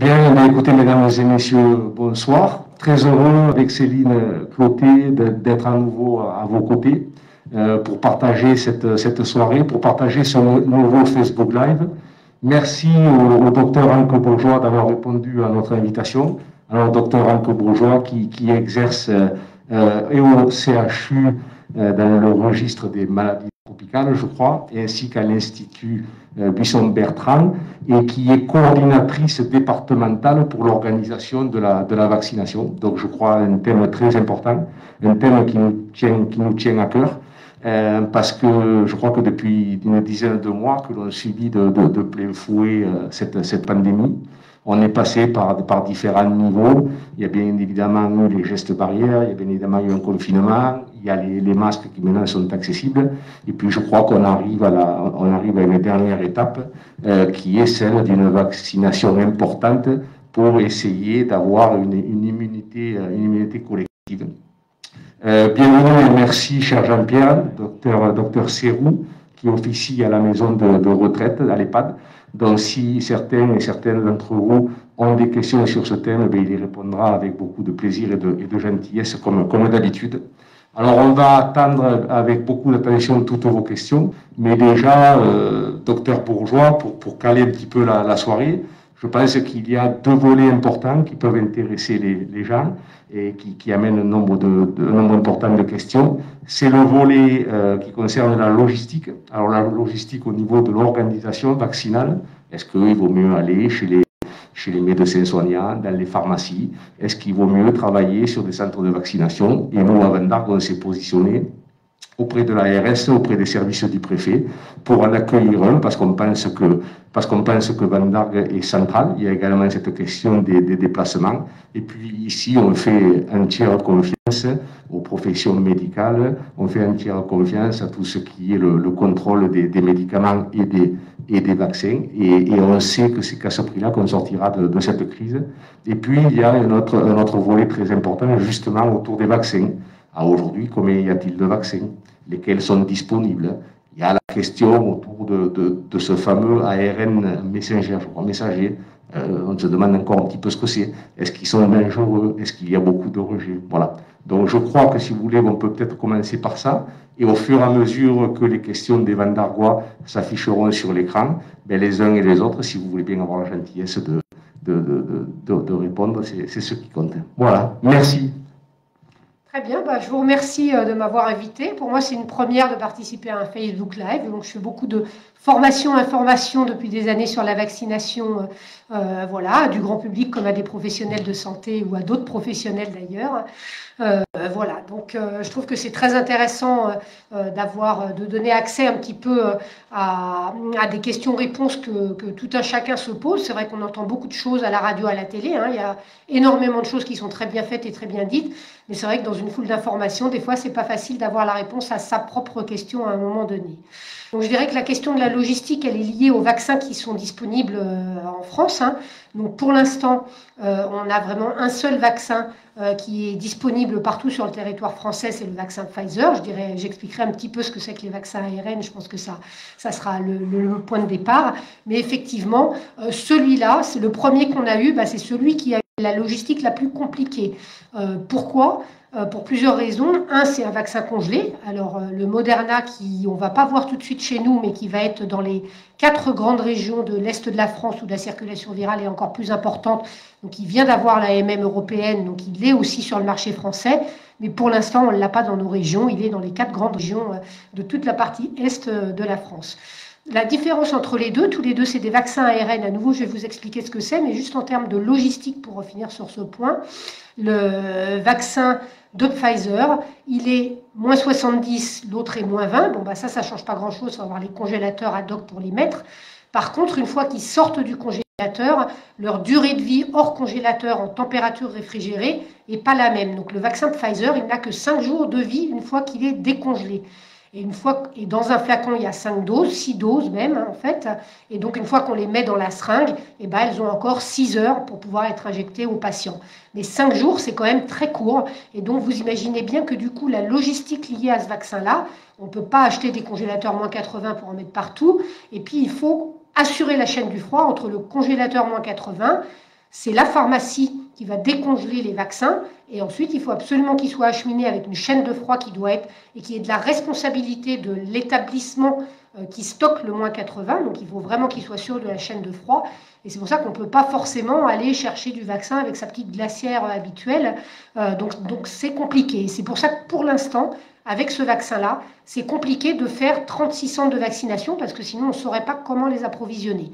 Bien, écoutez, mesdames et messieurs, bonsoir. Très heureux avec Céline Clotet d'être à nouveau à vos côtés pour partager cette soirée, pour partager ce nouveau Facebook Live. Merci au docteur Anke Bourgeois d'avoir répondu à notre invitation. Alors, docteur Anke Bourgeois qui exerce et au CHU dans le registre des maladies tropicales, je crois, ainsi qu'à l'Institut Buisson-Bertrand, et qui est coordinatrice départementale pour l'organisation de la vaccination. Donc, je crois un thème très important, un thème qui nous tient à cœur, parce que je crois que depuis une dizaine de mois que l'on subit de plein fouet cette pandémie. On est passé par différents niveaux. Il y a bien évidemment eu les gestes barrières, il y a bien évidemment eu un confinement, il y a les masques qui maintenant sont accessibles. Et puis je crois qu'on arrive à une dernière étape qui est celle d'une vaccination importante pour essayer d'avoir une immunité collective. Bienvenue et merci, cher Jean-Pierre, docteur Serroux, qui officie à la maison de retraite, à l'EHPAD. Donc, si certains et certaines d'entre vous ont des questions sur ce thème, il y répondra avec beaucoup de plaisir et de gentillesse, comme d'habitude. Alors, on va attendre avec beaucoup d'attention toutes vos questions, mais déjà, docteur Bourgeois, pour caler un petit peu la soirée, je pense qu'il y a deux volets importants qui peuvent intéresser les gens et qui amènent un nombre important de questions. C'est le volet qui concerne la logistique. Alors la logistique au niveau de l'organisation vaccinale, est-ce qu'il vaut mieux aller chez les médecins soignants, dans les pharmacies? Est-ce qu'il vaut mieux travailler sur des centres de vaccination? Et nous, à Vendargue, on s'est positionné auprès de l'ARS, auprès des services du préfet, pour en accueillir un, parce qu'on pense que Vendargue est central. Il y a également cette question des déplacements. Et puis ici, on fait entière confiance aux professions médicales, on fait entière confiance à tout ce qui est le contrôle des médicaments et des vaccins. Et on sait que c'est qu'à ce prix-là qu'on sortira de cette crise. Et puis, il y a un autre volet très important, justement, autour des vaccins. Aujourd'hui, combien y a-t-il de vaccins? Lesquels sont disponibles? Il y a la question autour de ce fameux ARN messager, je crois, messager. On se demande encore un petit peu ce que c'est. Est-ce qu'ils sont dangereux? Est-ce qu'il y a beaucoup de rejets? Voilà. Donc je crois que si vous voulez, on peut peut-être commencer par ça. Et au fur et à mesure que les questions des Vendargois s'afficheront sur l'écran, les uns et les autres, si vous voulez bien avoir la gentillesse de répondre, c'est ce qui compte. Voilà. Merci. Très bien, je vous remercie de m'avoir invité. Pour moi, c'est une première de participer à un Facebook Live. Donc, je fais beaucoup de information depuis des années sur la vaccination, voilà, du grand public comme à des professionnels de santé ou à d'autres professionnels d'ailleurs. Voilà, donc je trouve que c'est très intéressant de donner accès un petit peu à des questions-réponses que tout un chacun se pose. C'est vrai qu'on entend beaucoup de choses à la radio, à la télé, hein. Il y a énormément de choses qui sont très bien faites et très bien dites, mais c'est vrai que dans une foule d'informations, des fois, c'est pas facile d'avoir la réponse à sa propre question à un moment donné. Donc je dirais que la question de la logistique, elle est liée aux vaccins qui sont disponibles en France, hein. Donc pour l'instant, on a vraiment un seul vaccin qui est disponible partout sur le territoire français, c'est le vaccin Pfizer. J'expliquerai un petit peu ce que c'est que les vaccins ARN, je pense que ça sera le point de départ. Mais effectivement, celui-là, c'est le premier qu'on a eu, c'est celui qui a eu la logistique la plus compliquée. Pourquoi ? Pour plusieurs raisons. Un, c'est un vaccin congelé. Alors, le Moderna, on ne va pas voir tout de suite chez nous, mais qui va être dans les 4 grandes régions de l'Est de la France où la circulation virale est encore plus importante. Donc, il vient d'avoir la MM européenne, donc il est aussi sur le marché français. Mais pour l'instant, on ne l'a pas dans nos régions. Il est dans les 4 grandes régions de toute la partie Est de la France. La différence entre les deux, tous les deux, c'est des vaccins ARN. À nouveau, je vais vous expliquer ce que c'est, mais juste en termes de logistique, pour revenir sur ce point, le vaccin de Pfizer, il est moins 70, l'autre est moins 20. Bon, ça ne change pas grand-chose, il faut avoir les congélateurs ad hoc pour les mettre. Par contre, une fois qu'ils sortent du congélateur, leur durée de vie hors congélateur en température réfrigérée n'est pas la même. Donc le vaccin de Pfizer, il n'a que 5 jours de vie une fois qu'il est décongelé. Et dans un flacon, il y a 5 doses, 6 doses même, hein, en fait. Et donc, une fois qu'on les met dans la seringue, elles ont encore 6 heures pour pouvoir être injectées aux patients. Mais 5 jours, c'est quand même très court. Et donc, vous imaginez bien que du coup, la logistique liée à ce vaccin-là, on ne peut pas acheter des congélateurs moins 80 pour en mettre partout. Et puis, il faut assurer la chaîne du froid entre le congélateur moins 80, c'est la pharmacie qui va décongeler les vaccins, et ensuite il faut absolument qu'ils soient acheminés avec une chaîne de froid qui doit être, et qui est de la responsabilité de l'établissement qui stocke le moins 80, donc il faut vraiment qu'il soit sûr de la chaîne de froid, et c'est pour ça qu'on ne peut pas forcément aller chercher du vaccin avec sa petite glacière habituelle, donc c'est compliqué. C'est pour ça que pour l'instant, avec ce vaccin-là, c'est compliqué de faire 36 centres de vaccination, parce que sinon on ne saurait pas comment les approvisionner.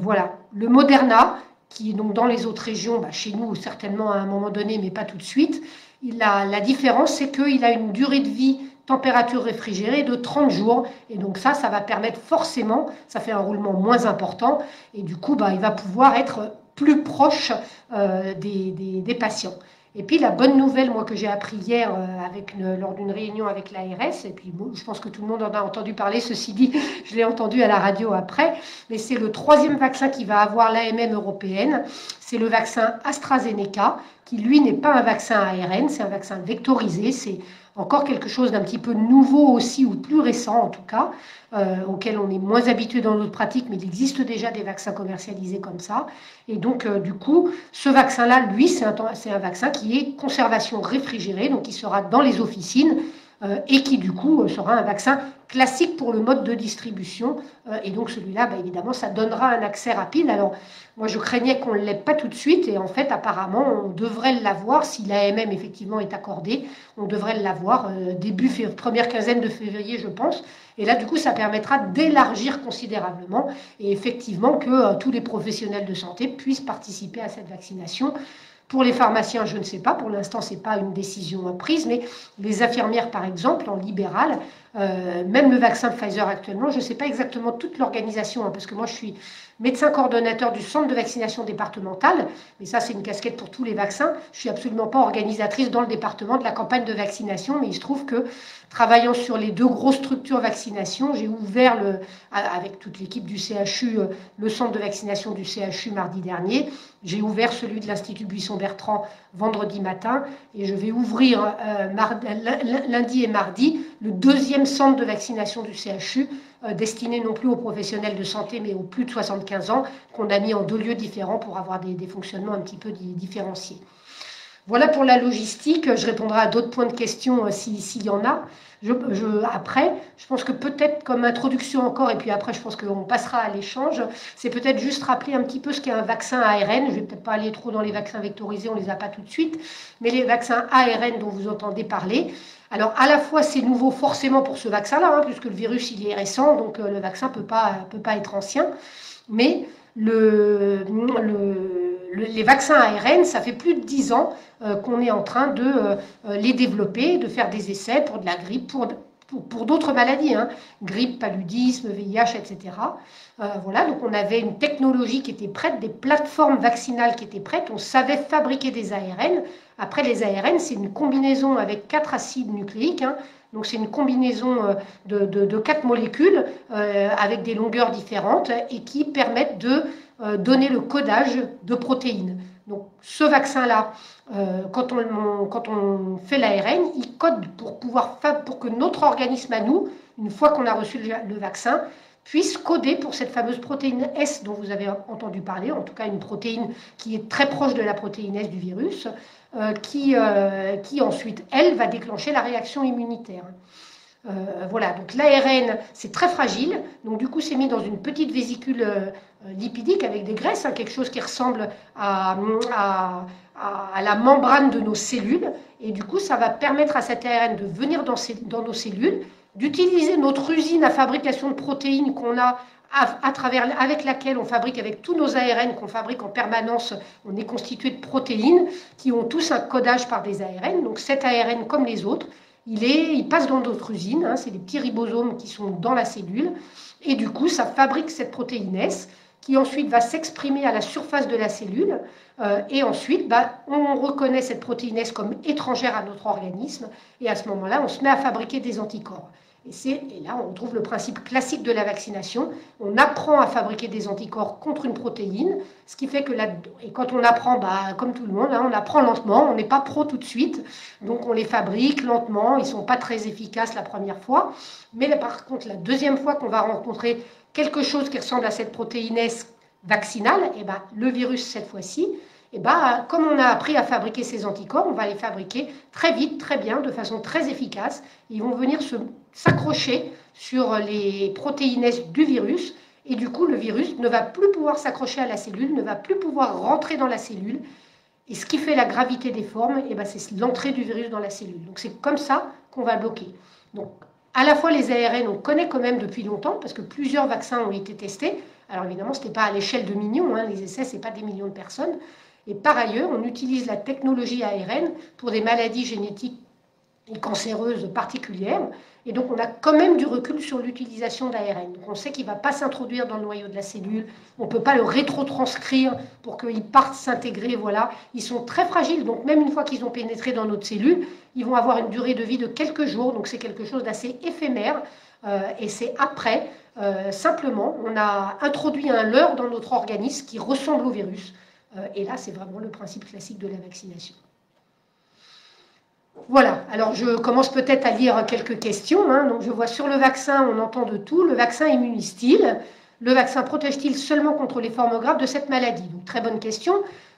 Voilà, le Moderna, qui est donc dans les autres régions, chez nous certainement à un moment donné, mais pas tout de suite, la différence, c'est qu'il a une durée de vie température réfrigérée de 30 jours. Et donc ça va permettre forcément, ça fait un roulement moins important, et du coup, il va pouvoir être plus proche des patients. Et puis la bonne nouvelle, moi, que j'ai appris hier lors d'une réunion avec l'ARS, et puis bon, je pense que tout le monde en a entendu parler, ceci dit, je l'ai entendu à la radio après, mais c'est le 3e vaccin qui va avoir l'AMM européenne, c'est le vaccin AstraZeneca, qui lui n'est pas un vaccin ARN, c'est un vaccin vectorisé, c'est encore quelque chose d'un petit peu nouveau aussi, ou plus récent en tout cas, auquel on est moins habitué dans notre pratique, mais il existe déjà des vaccins commercialisés comme ça. Et donc, du coup, ce vaccin-là, lui, c'est un vaccin qui est conservation réfrigérée, donc qui sera dans les officines, et qui, du coup, sera un vaccin classique pour le mode de distribution. Et donc, celui-là, évidemment, ça donnera un accès rapide. Alors, moi, je craignais qu'on ne l'ait pas tout de suite, et en fait, apparemment, on devrait l'avoir, si l'AMM, effectivement, est accordée, on devrait l'avoir première quinzaine de février, je pense. Et là, du coup, ça permettra d'élargir considérablement, et effectivement, que tous les professionnels de santé puissent participer à cette vaccination. Pour les pharmaciens, je ne sais pas, pour l'instant, ce n'est pas une décision prise, mais les infirmières, par exemple, en libéral, même le vaccin Pfizer actuellement, je ne sais pas exactement toute l'organisation, parce que moi, je suis médecin coordonnateur du centre de vaccination départemental, mais ça, c'est une casquette pour tous les vaccins. Je ne suis absolument pas organisatrice dans le département de la campagne de vaccination, mais il se trouve que, travaillant sur les 2 grosses structures vaccination, j'ai ouvert, avec toute l'équipe du CHU, le centre de vaccination du CHU mardi dernier. J'ai ouvert celui de l'Institut Buisson-Bertrand vendredi matin, et je vais ouvrir lundi et mardi le 2e centre de vaccination du CHU, destiné non plus aux professionnels de santé, mais aux plus de 75 ans, qu'on a mis en 2 lieux différents pour avoir des fonctionnements un petit peu différenciés. Voilà pour la logistique. Je répondrai à d'autres points de questions s'il y en a. Après, je pense que peut-être comme introduction encore, et puis après je pense qu'on passera à l'échange, c'est peut-être juste rappeler un petit peu ce qu'est un vaccin ARN. Je ne vais peut-être pas aller trop dans les vaccins vectorisés, on ne les a pas tout de suite, mais les vaccins ARN dont vous entendez parler. Alors à la fois c'est nouveau forcément pour ce vaccin-là, puisque le virus il est récent, donc le vaccin peut pas être ancien, mais les vaccins ARN, ça fait plus de 10 ans qu'on est en train de les développer, de faire des essais pour de la grippe, pour d'autres maladies, grippe, paludisme, VIH, etc. Voilà, donc on avait une technologie qui était prête, des plateformes vaccinales qui étaient prêtes, on savait fabriquer des ARN. Après, les ARN, c'est une combinaison avec 4 acides nucléiques, donc c'est une combinaison de 4 molécules avec des longueurs différentes et qui permettent de donner le codage de protéines. Donc ce vaccin-là, quand on fait l'ARN, il code pour que notre organisme à nous, une fois qu'on a reçu le vaccin, puisse coder pour cette fameuse protéine S dont vous avez entendu parler, en tout cas une protéine qui est très proche de la protéine S du virus, qui ensuite, elle, va déclencher la réaction immunitaire. Voilà, donc l'ARN, c'est très fragile, donc du coup, c'est mis dans une petite vésicule lipidique avec des graisses, quelque chose qui ressemble à la membrane de nos cellules, et du coup, ça va permettre à cet ARN de venir dans nos cellules, d'utiliser notre usine à fabrication de protéines qu'on a avec laquelle on fabrique, avec tous nos ARN qu'on fabrique en permanence, on est constitué de protéines qui ont tous un codage par des ARN. Donc cet ARN, comme les autres, il passe dans d'autres usines, c'est des petits ribosomes qui sont dans la cellule, et du coup, ça fabrique cette protéine S, qui ensuite va s'exprimer à la surface de la cellule, et ensuite, on reconnaît cette protéine S comme étrangère à notre organisme, et à ce moment-là, on se met à fabriquer des anticorps. Et là, on trouve le principe classique de la vaccination. On apprend à fabriquer des anticorps contre une protéine, ce qui fait que et quand on apprend, comme tout le monde, on apprend lentement, on n'est pas pro tout de suite, donc on les fabrique lentement, ils ne sont pas très efficaces la première fois, mais là, par contre, la deuxième fois qu'on va rencontrer quelque chose qui ressemble à cette protéine S vaccinal, et ben, le virus, cette fois-ci, et ben, comme on a appris à fabriquer ces anticorps, on va les fabriquer très vite, très bien, de façon très efficace. Ils vont venir s'accrocher sur les protéines du virus, et du coup, le virus ne va plus pouvoir s'accrocher à la cellule, ne va plus pouvoir rentrer dans la cellule. Et ce qui fait la gravité des formes, et ben, c'est l'entrée du virus dans la cellule. Donc c'est comme ça qu'on va bloquer. Donc, à la fois les ARN, on connaît quand même depuis longtemps, parce que plusieurs vaccins ont été testés. Alors évidemment, ce n'était pas à l'échelle de millions, hein, les essais, ce n'est pas des millions de personnes. Et par ailleurs, on utilise la technologie ARN pour des maladies génétiques et cancéreuses particulières. Et donc, on a quand même du recul sur l'utilisation d'ARN. Donc, on sait qu'il ne va pas s'introduire dans le noyau de la cellule. On ne peut pas le rétrotranscrire pour qu'il parte s'intégrer. Voilà. Ils sont très fragiles. Donc, même une fois qu'ils ont pénétré dans notre cellule, ils vont avoir une durée de vie de quelques jours. Donc, c'est quelque chose d'assez éphémère. Et c'est après, simplement, on a introduit un leurre dans notre organisme qui ressemble au virus. Et là, c'est vraiment le principe classique de la vaccination. Voilà, alors je commence peut-être à lire quelques questions. Hein. Donc je vois sur le vaccin, on entend de tout. Le vaccin immunise-t-il? Le vaccin protège-t-il seulement contre les formes graves de cette maladie? Donc très bonne question.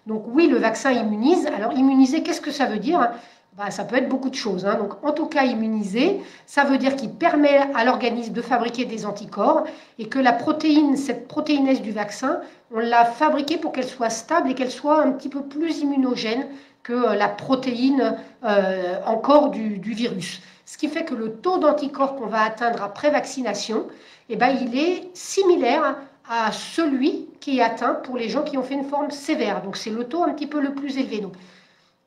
Donc oui, le vaccin immunise. Alors immuniser, qu'est-ce que ça veut dire? Ben, ça peut être beaucoup de choses. Hein. Donc en tout cas, immuniser, ça veut dire qu'il permet à l'organisme de fabriquer des anticorps et que la protéine, cette protéine S du vaccin, on l'a fabriquée pour qu'elle soit stable et qu'elle soit un petit peu plus immunogène que la protéine encore du virus. Ce qui fait que le taux d'anticorps qu'on va atteindre après vaccination, eh ben, il est similaire à celui qui est atteint pour les gens qui ont fait une forme sévère. Donc c'est le taux un petit peu le plus élevé. Donc,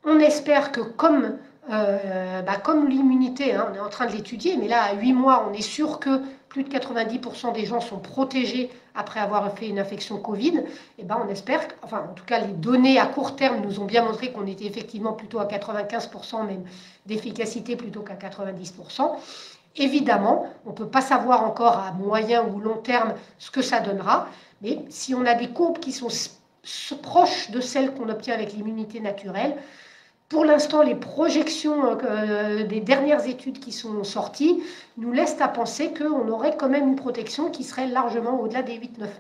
on espère que comme l'immunité, hein, on est en train de l'étudier, mais là à 8 mois, on est sûr que plus de 90% des gens sont protégés après avoir fait une infection Covid. Et ben on espère, enfin en tout cas les données à court terme nous ont bien montré qu'on était effectivement plutôt à 95% même d'efficacité plutôt qu'à 90%. Évidemment, on ne peut pas savoir encore à moyen ou long terme ce que ça donnera, mais si on a des courbes qui sont proches de celles qu'on obtient avec l'immunité naturelle, pour l'instant, les projections des dernières études qui sont sorties nous laissent à penser qu'on aurait quand même une protection qui serait largement au-delà des 8-9 mois.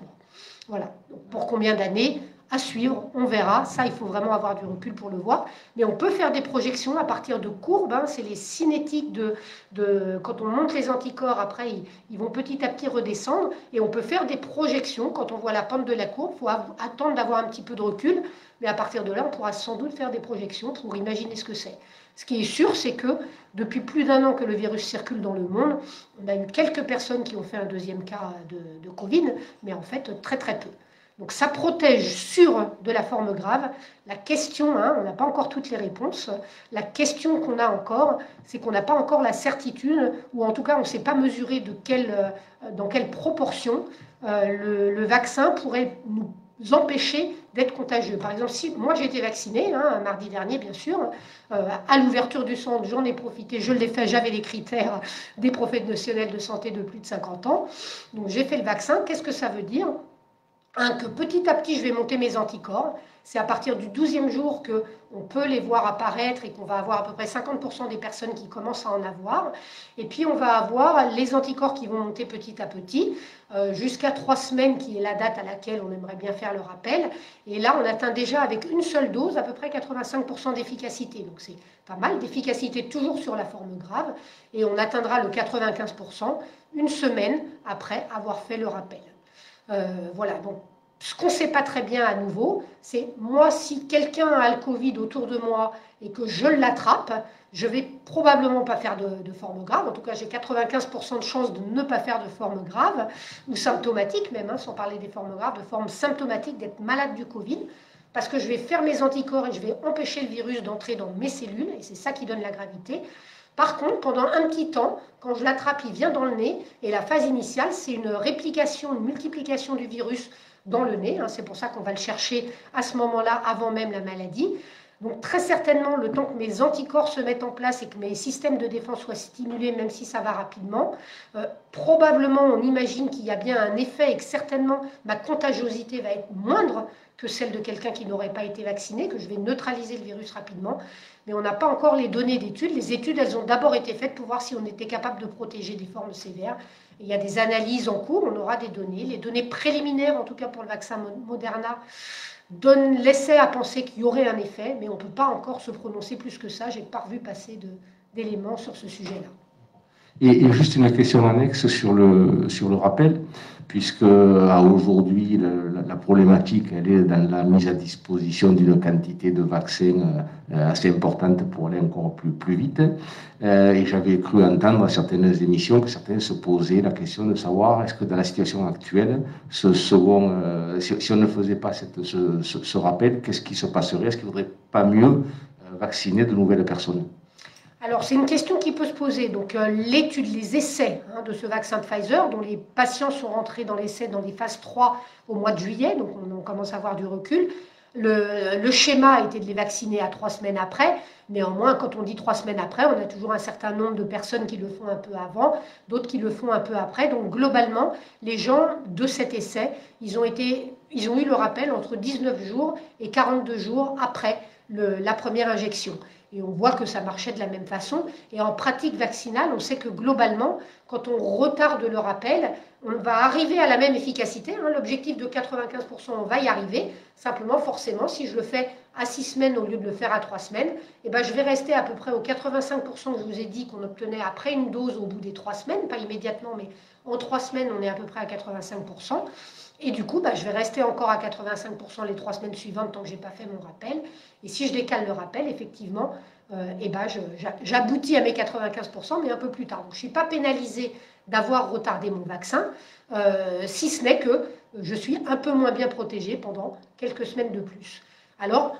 Voilà. Donc, pour combien d'années? À suivre, on verra. Ça, il faut vraiment avoir du recul pour le voir. Mais on peut faire des projections à partir de courbes. Hein. C'est les cinétiques quand on monte les anticorps, après, ils vont petit à petit redescendre. Et on peut faire des projections. Quand on voit la pente de la courbe, il faut attendre d'avoir un petit peu de recul. Mais à partir de là, on pourra sans doute faire des projections pour imaginer ce que c'est. Ce qui est sûr, c'est que depuis plus d'1 an que le virus circule dans le monde, on a eu quelques personnes qui ont fait un deuxième cas de Covid, mais en fait, très très peu. Donc ça protège sûr de la forme grave. La question, hein, on n'a pas encore toutes les réponses. La question qu'on a encore, c'est qu'on n'a pas encore la certitude, ou en tout cas on ne sait pas mesurer dans quelle proportion le vaccin pourrait nous empêcher d'être contagieux. Par exemple, si moi j'ai été vaccinée, hein, mardi dernier bien sûr, à l'ouverture du centre, j'en ai profité, je l'ai fait, j'avais les critères des professionnels de santé de plus de 50 ans. Donc j'ai fait le vaccin. Qu'est-ce que ça veut dire? Que petit à petit, je vais monter mes anticorps. C'est à partir du 12e jour qu'on peut les voir apparaître et qu'on va avoir à peu près 50% des personnes qui commencent à en avoir. Et puis, on va avoir les anticorps qui vont monter petit à petit, jusqu'à 3 semaines, qui est la date à laquelle on aimerait bien faire le rappel. Et là, on atteint déjà avec une seule dose à peu près 85% d'efficacité. Donc, c'est pas mal d'efficacité toujours sur la forme grave. Et on atteindra le 95% une semaine après avoir fait le rappel. Voilà, donc ce qu'on ne sait pas très bien à nouveau, c'est moi, si quelqu'un a le Covid autour de moi et que je l'attrape, je ne vais probablement pas faire de forme grave. En tout cas, j'ai 95% de chances de ne pas faire de forme grave, ou symptomatique même, hein, sans parler des formes graves, de forme symptomatique, d'être malade du Covid, parce que je vais faire mes anticorps et je vais empêcher le virus d'entrer dans mes cellules, et c'est ça qui donne la gravité. Par contre, pendant un petit temps, quand je l'attrape, il vient dans le nez. Et la phase initiale, c'est une réplication, une multiplication du virus dans le nez. C'est pour ça qu'on va le chercher à ce moment-là, avant même la maladie. Donc très certainement, le temps que mes anticorps se mettent en place et que mes systèmes de défense soient stimulés, même si ça va rapidement, probablement on imagine qu'il y a bien un effet et que certainement ma contagiosité va être moindre que celle de quelqu'un qui n'aurait pas été vacciné, que je vais neutraliser le virus rapidement. Mais on n'a pas encore les données d'études. Les études, elles ont d'abord été faites pour voir si on était capable de protéger des formes sévères. Il y a des analyses en cours, on aura des données. Les données préliminaires, en tout cas pour le vaccin Moderna, laissaient à penser qu'il y aurait un effet, mais on ne peut pas encore se prononcer plus que ça. Je n'ai pas vu passer d'éléments sur ce sujet-là. Et juste une question annexe sur le rappel, puisque aujourd'hui la problématique elle est dans la mise à disposition d'une quantité de vaccins assez importante pour aller encore plus vite. Et j'avais cru entendre à certaines émissions que certains se posaient la question de savoir est-ce que dans la situation actuelle, si on ne faisait pas ce rappel, qu'est-ce qui se passerait? Est-ce qu'il ne faudrait pas mieux vacciner de nouvelles personnes? Alors, c'est une question qui peut se poser. Donc, les essais de ce vaccin Pfizer, dont les patients sont rentrés dans l'essai dans les phases 3 au mois de juillet, donc on commence à avoir du recul. Le schéma était de les vacciner à 3 semaines après. Néanmoins, quand on dit 3 semaines après, on a toujours un certain nombre de personnes qui le font un peu avant, d'autres qui le font un peu après. Donc, globalement, les gens de cet essai, ils ont eu le rappel entre 19 jours et 42 jours après la première injection. Et on voit que ça marchait de la même façon. Et en pratique vaccinale, on sait que globalement, quand on retarde le rappel, on va arriver à la même efficacité. L'objectif de 95%, on va y arriver. Simplement, forcément, si je le fais à 6 semaines au lieu de le faire à 3 semaines, eh ben, je vais rester à peu près aux 85% que je vous ai dit qu'on obtenait après une dose au bout des 3 semaines. Pas immédiatement, mais en 3 semaines, on est à peu près à 85%. Et du coup, je vais rester encore à 85% les 3 semaines suivantes tant que je n'ai pas fait mon rappel. Et si je décale le rappel, effectivement, j'aboutis à mes 95%, mais un peu plus tard. Donc, je ne suis pas pénalisée d'avoir retardé mon vaccin, si ce n'est que je suis un peu moins bien protégée pendant quelques semaines de plus. Alors,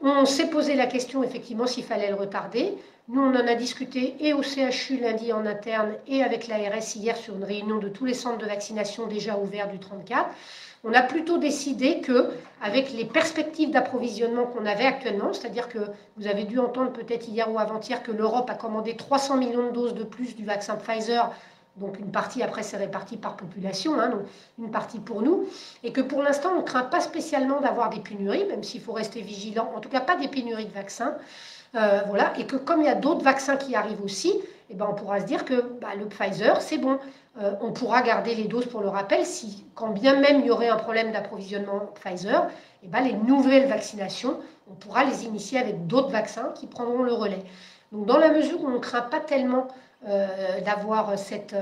on s'est posé la question, effectivement, s'il fallait le retarder. Nous, on en a discuté et au CHU lundi en interne et avec l'ARS hier sur une réunion de tous les centres de vaccination déjà ouverts du 34. On a plutôt décidé qu'avec les perspectives d'approvisionnement qu'on avait actuellement, c'est-à-dire que vous avez dû entendre peut-être hier ou avant-hier que l'Europe a commandé 300 millions de doses de plus du vaccin Pfizer, donc une partie après c'est réparti par population, donc une partie pour nous, et que pour l'instant on ne craint pas spécialement d'avoir des pénuries, même s'il faut rester vigilant, en tout cas pas des pénuries de vaccins, voilà, et que comme il y a d'autres vaccins qui arrivent aussi, eh ben, on pourra se dire que le Pfizer c'est bon, on pourra garder les doses pour le rappel, quand bien même il y aurait un problème d'approvisionnement Pfizer, eh ben, les nouvelles vaccinations, on pourra les initier avec d'autres vaccins qui prendront le relais. Donc dans la mesure où on ne craint pas tellement d'avoir cette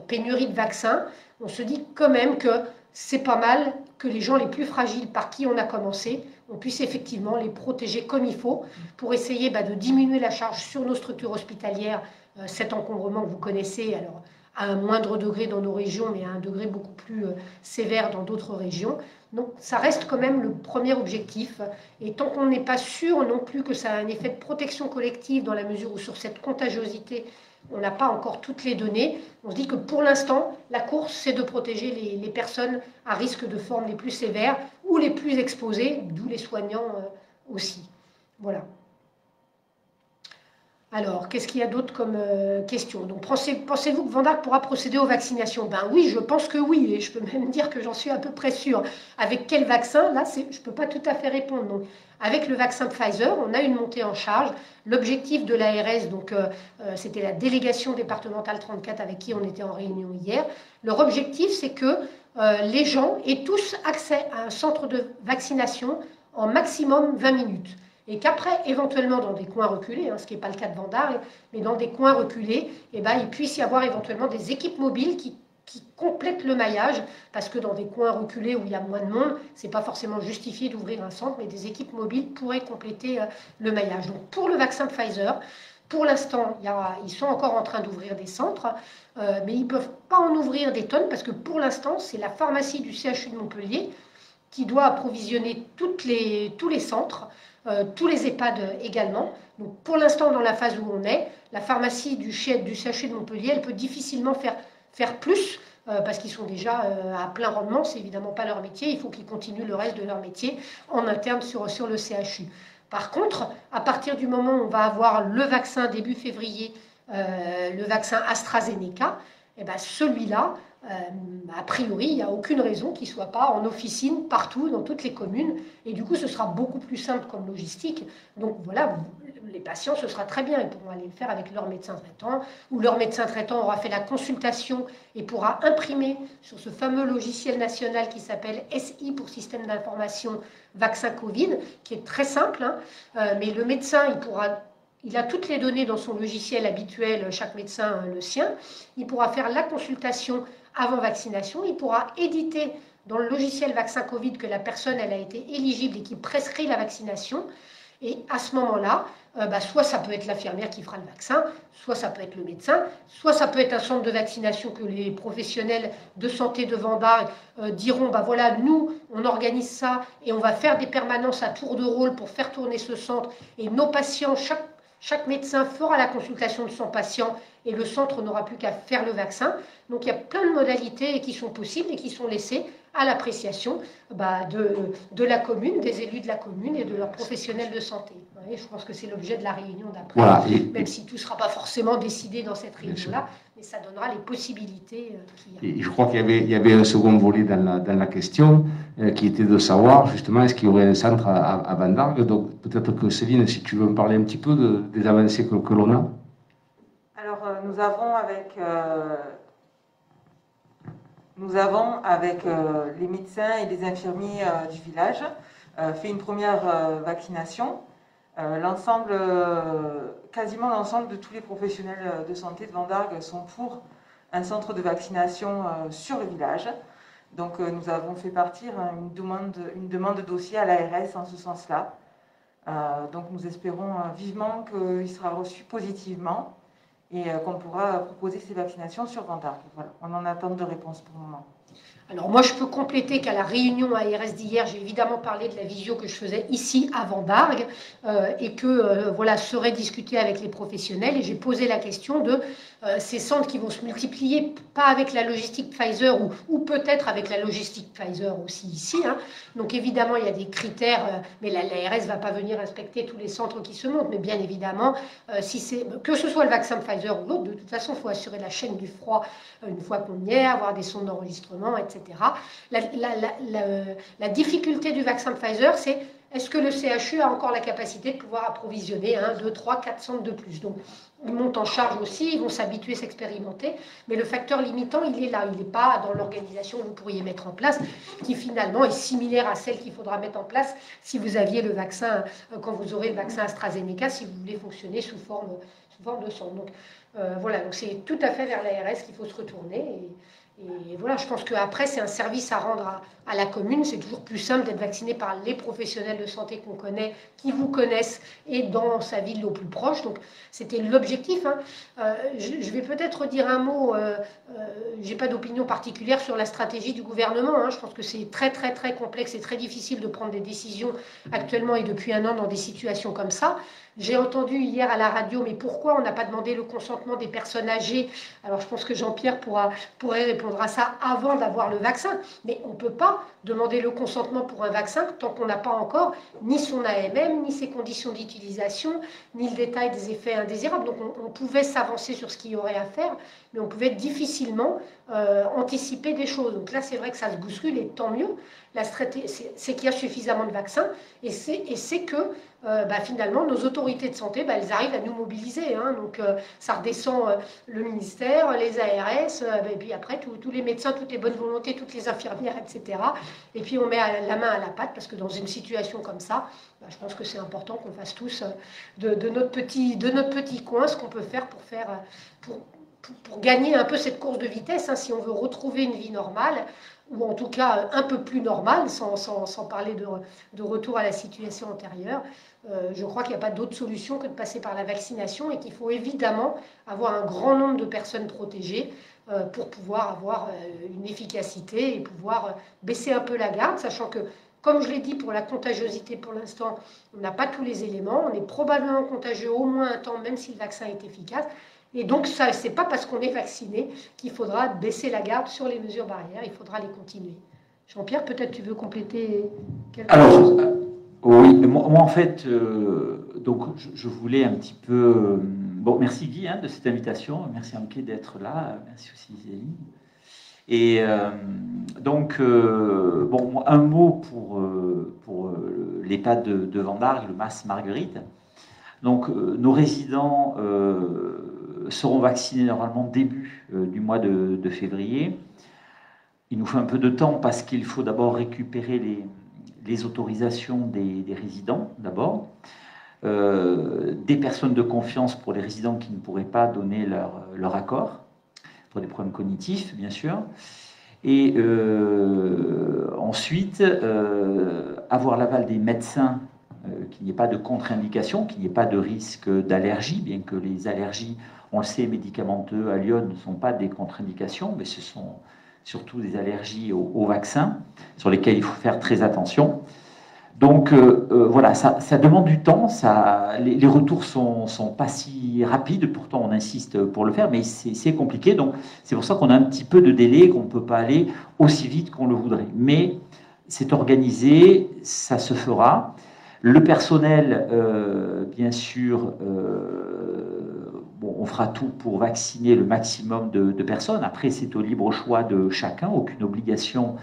pénurie de vaccins, on se dit quand même que c'est pas mal que les gens les plus fragiles par qui on a commencé, on puisse effectivement les protéger comme il faut pour essayer de diminuer la charge sur nos structures hospitalières, cet encombrement que vous connaissez, alors à un moindre degré dans nos régions, mais à un degré beaucoup plus sévère dans d'autres régions. Donc ça reste quand même le premier objectif. Et tant qu'on n'est pas sûr non plus que ça a un effet de protection collective dans la mesure où sur cette contagiosité, on n'a pas encore toutes les données, on se dit que pour l'instant, la course, c'est de protéger les personnes à risque de formes les plus sévères ou les plus exposées, d'où les soignants aussi. Voilà. Alors, qu'est-ce qu'il y a d'autre comme question? Donc, pensez-vous que Vanda pourra procéder aux vaccinations? Ben oui, je pense que oui, et je peux même dire que j'en suis à peu près sûre. Avec quel vaccin? Là, je ne peux pas tout à fait répondre. Donc, avec le vaccin Pfizer, on a une montée en charge. L'objectif de l'ARS, donc c'était la délégation départementale 34 avec qui on était en réunion hier. Leur objectif, c'est que les gens aient tous accès à un centre de vaccination en maximum 20 minutes. Et qu'après, éventuellement, dans des coins reculés, ce qui n'est pas le cas de Vandar, mais dans des coins reculés, il puisse y avoir éventuellement des équipes mobiles qui complètent le maillage, parce que dans des coins reculés où il y a moins de monde, ce n'est pas forcément justifié d'ouvrir un centre, mais des équipes mobiles pourraient compléter le maillage. Donc pour le vaccin Pfizer, pour l'instant, ils sont encore en train d'ouvrir des centres, mais ils ne peuvent pas en ouvrir des tonnes, parce que pour l'instant, c'est la pharmacie du CHU de Montpellier qui doit approvisionner tous les centres, tous les EHPAD également. Donc pour l'instant, dans la phase où on est, la pharmacie du CHU de Montpellier, elle peut difficilement faire plus, parce qu'ils sont déjà à plein rendement, c'est évidemment pas leur métier, il faut qu'ils continuent le reste de leur métier en interne sur le CHU. Par contre, à partir du moment où on va avoir le vaccin début février, le vaccin AstraZeneca, celui-là, a priori, il n'y a aucune raison qu'il ne soit pas en officine partout, dans toutes les communes. Et du coup, ce sera beaucoup plus simple comme logistique. Donc voilà, les patients, ce sera très bien, ils pourront aller le faire avec leur médecin traitant, ou leur médecin traitant aura fait la consultation et pourra imprimer sur ce fameux logiciel national qui s'appelle SI pour Système d'information vaccin Covid, qui est très simple, hein, mais le médecin, il a toutes les données dans son logiciel habituel, chaque médecin le sien, il pourra faire la consultation avant vaccination, il pourra éditer dans le logiciel vaccin Covid que la personne elle a été éligible et qui prescrit la vaccination. Et à ce moment-là, soit ça peut être l'infirmière qui fera le vaccin, soit ça peut être le médecin, soit ça peut être un centre de vaccination que les professionnels de santé de Vendargue diront, voilà, nous, on organise ça et on va faire des permanences à tour de rôle pour faire tourner ce centre. Et nos patients, chaque médecin fera la consultation de son patient et le centre n'aura plus qu'à faire le vaccin. Donc il y a plein de modalités qui sont possibles et qui sont laissées à l'appréciation de la commune, des élus de la commune et de leurs professionnels de santé. Et je pense que c'est l'objet de la réunion d'après, voilà, même si tout ne sera pas forcément décidé dans cette réunion-là, mais ça donnera les possibilités qu'il y a. Et je crois qu'il y avait un second volet dans la question, qui était de savoir justement est-ce qu'il y aurait un centre à Vendargue. Donc peut-être que Céline, si tu veux me parler un petit peu des avancées que l'on a. Alors nous avons avec les médecins et les infirmiers du village fait une première vaccination. Quasiment l'ensemble de tous les professionnels de santé de Vendargue sont pour un centre de vaccination sur le village. Donc nous avons fait partir une demande de dossier à l'ARS en ce sens-là. Donc nous espérons vivement qu'il sera reçu positivement et qu'on pourra proposer ces vaccinations sur Vendargue. Voilà, on en attend de réponse pour le moment. Alors moi, je peux compléter qu'à la réunion ARS d'hier, j'ai évidemment parlé de la visio que je faisais ici à Vendargue et que voilà, serait discuté avec les professionnels. Et j'ai posé la question de ces centres qui vont se multiplier, pas avec la logistique Pfizer ou peut-être avec la logistique Pfizer aussi ici. Hein. Donc évidemment, il y a des critères, mais l'ARS ne va pas venir inspecter tous les centres qui se montent. Mais bien évidemment, que ce soit le vaccin Pfizer ou l'autre, de toute façon, il faut assurer la chaîne du froid une fois qu'on y est, avoir des sondes d'enregistrement, etc. La difficulté du vaccin Pfizer, c'est est-ce que le CHU a encore la capacité de pouvoir approvisionner 1, 2, 3, 4 centres de plus. Donc, ils montent en charge aussi, ils vont s'habituer, s'expérimenter, mais le facteur limitant, il est là, il n'est pas dans l'organisation que vous pourriez mettre en place, qui finalement est similaire à celle qu'il faudra mettre en place si vous aviez le vaccin, quand vous aurez le vaccin AstraZeneca, si vous voulez fonctionner sous forme de centre. Donc, voilà, donc c'est tout à fait vers l'ARS qu'il faut se retourner. Et voilà, je pense qu'après, c'est un service à rendre à la commune. C'est toujours plus simple d'être vacciné par les professionnels de santé qu'on connaît, qui vous connaissent, et dans sa ville au plus proche. Donc, c'était l'objectif. Hein. Je vais peut-être dire un mot. Je n'ai pas d'opinion particulière sur la stratégie du gouvernement. Hein. Je pense que c'est très, très, très complexe et très difficile de prendre des décisions actuellement et depuis un an dans des situations comme ça. J'ai entendu hier à la radio, mais pourquoi on n'a pas demandé le consentement des personnes âgées? Alors, je pense que Jean-Pierre pourrait répondre à ça avant d'avoir le vaccin. Mais on ne peut pas demander le consentement pour un vaccin tant qu'on n'a pas encore ni son AMM, ni ses conditions d'utilisation, ni le détail des effets indésirables. Donc, on pouvait s'avancer sur ce qu'il y aurait à faire, mais on pouvait difficilement anticiper des choses. Donc là, c'est vrai que ça se bouscule, et tant mieux. La stratégie, c'est qu'il y a suffisamment de vaccins, et c'est que finalement, nos autorités de santé, elles arrivent à nous mobiliser. Hein. Donc, ça redescend le ministère, les ARS, et puis après, tous les médecins, toutes les bonnes volontés, toutes les infirmières, etc. Et puis, on met la main à la pâte, parce que dans une situation comme ça, je pense que c'est important qu'on fasse tous de notre petit coin ce qu'on peut faire pour gagner un peu cette course de vitesse, hein, si on veut retrouver une vie normale, ou en tout cas un peu plus normale, sans parler de retour à la situation antérieure. Je crois qu'il n'y a pas d'autre solution que de passer par la vaccination, et qu'il faut évidemment avoir un grand nombre de personnes protégées pour pouvoir avoir une efficacité et pouvoir baisser un peu la garde, sachant que, comme je l'ai dit, pour la contagiosité, pour l'instant, on n'a pas tous les éléments. On est probablement contagieux au moins un temps, même si le vaccin est efficace. Et donc, ce n'est pas parce qu'on est vacciné qu'il faudra baisser la garde sur les mesures barrières, il faudra les continuer. Jean-Pierre, peut-être tu veux compléter quelque chose? Oui, moi en fait, donc je voulais un petit peu... bon, merci Guy de cette invitation, merci Anke d'être là, merci aussi Zéline. Et donc, bon, un mot pour l'EHPAD de Vendargue, le MAS Marguerite. Donc, nos résidents seront vaccinés normalement début du mois de février. Il nous faut un peu de temps parce qu'il faut d'abord récupérer les autorisations des résidents, d'abord. Des personnes de confiance pour les résidents qui ne pourraient pas donner leur accord, pour des problèmes cognitifs, bien sûr. Et ensuite, avoir l'aval des médecins, qu'il n'y ait pas de contre-indication, qu'il n'y ait pas de risque d'allergie, bien que les allergies, on le sait, médicamenteuses à l'iode ne sont pas des contre-indications, mais ce sont surtout des allergies au vaccin, sur lesquelles il faut faire très attention. Donc voilà, ça demande du temps, les retours sont pas si rapides, pourtant on insiste pour le faire, mais c'est compliqué, donc c'est pour ça qu'on a un petit peu de délai, qu'on ne peut pas aller aussi vite qu'on le voudrait. Mais c'est organisé, ça se fera. Le personnel, bien sûr, on fera tout pour vacciner le maximum de personnes. Après, c'est au libre choix de chacun, aucune obligation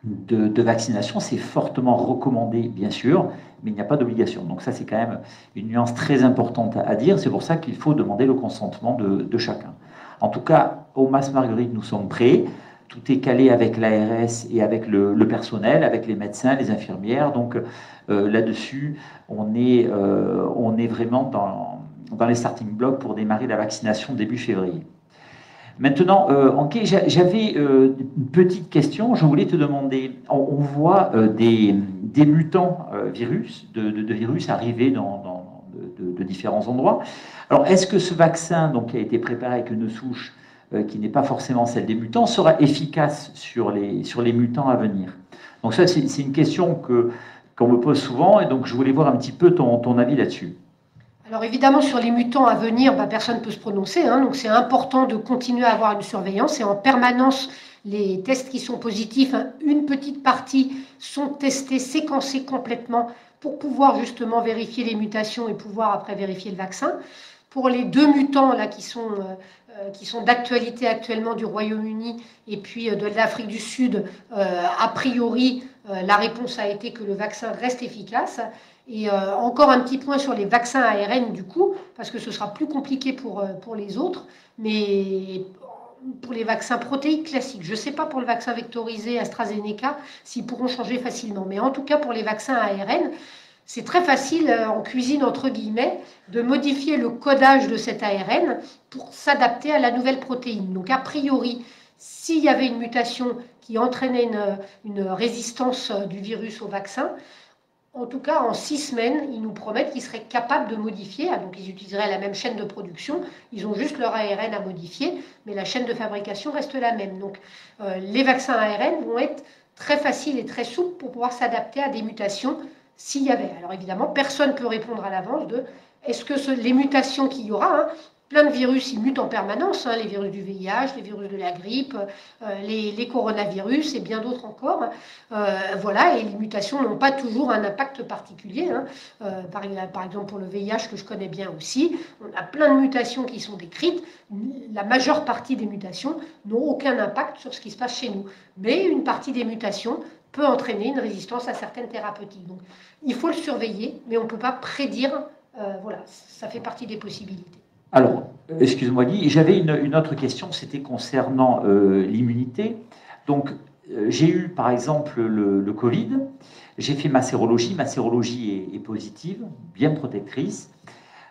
de vaccination, c'est fortement recommandé, bien sûr, mais il n'y a pas d'obligation. Donc ça, c'est quand même une nuance très importante à dire. C'est pour ça qu'il faut demander le consentement de chacun. En tout cas, au Mas Marguerite, nous sommes prêts. Tout est calé avec l'ARS et avec le personnel, avec les médecins, les infirmières. Donc là-dessus, on est vraiment dans les starting blocks pour démarrer la vaccination début février. Maintenant, Anke, j'avais une petite question. Je voulais te demander, on voit des mutants virus, de virus arriver de différents endroits. Alors, est-ce que ce vaccin donc, qui a été préparé avec une souche qui n'est pas forcément celle des mutants sera efficace sur les mutants à venir? Donc ça, c'est une question qu'on me pose souvent, et donc je voulais voir un petit peu ton avis là-dessus. Alors évidemment, sur les mutants à venir, personne ne peut se prononcer, donc c'est important de continuer à avoir une surveillance, et en permanence, les tests qui sont positifs, une petite partie sont testés, séquencés complètement pour pouvoir justement vérifier les mutations et pouvoir après vérifier le vaccin. Pour les 2 mutants là, qui sont d'actualité actuellement du Royaume-Uni et puis de l'Afrique du Sud, a priori, la réponse a été que le vaccin reste efficace. Et encore un petit point sur les vaccins ARN du coup, parce que ce sera plus compliqué pour les autres, mais pour les vaccins protéiques classiques, je ne sais pas pour le vaccin vectorisé AstraZeneca s'ils pourront changer facilement, mais en tout cas pour les vaccins ARN, c'est très facile en cuisine entre guillemets de modifier le codage de cet ARN pour s'adapter à la nouvelle protéine. Donc a priori, s'il y avait une mutation qui entraînait une résistance du virus au vaccin, en tout cas, en 6 semaines, ils nous promettent qu'ils seraient capables de modifier. Donc, ils utiliseraient la même chaîne de production. Ils ont juste leur ARN à modifier, mais la chaîne de fabrication reste la même. Donc, les vaccins ARN vont être très faciles et très souples pour pouvoir s'adapter à des mutations s'il y avait. Alors, évidemment, personne ne peut répondre à l'avance de est-ce que les mutations qu'il y aura, plein de virus, ils mutent en permanence, les virus du VIH, les virus de la grippe, les coronavirus et bien d'autres encore. Voilà, et les mutations n'ont pas toujours un impact particulier. Par exemple, pour le VIH, que je connais bien aussi, on a plein de mutations qui sont décrites. La majeure partie des mutations n'ont aucun impact sur ce qui se passe chez nous. Mais une partie des mutations peut entraîner une résistance à certaines thérapeutiques. Donc, il faut le surveiller, mais on ne peut pas prédire. Voilà, ça fait partie des possibilités. Alors, excuse-moi Guy, j'avais une autre question, c'était concernant l'immunité. Donc, j'ai eu par exemple le Covid, j'ai fait ma sérologie est positive, bien protectrice.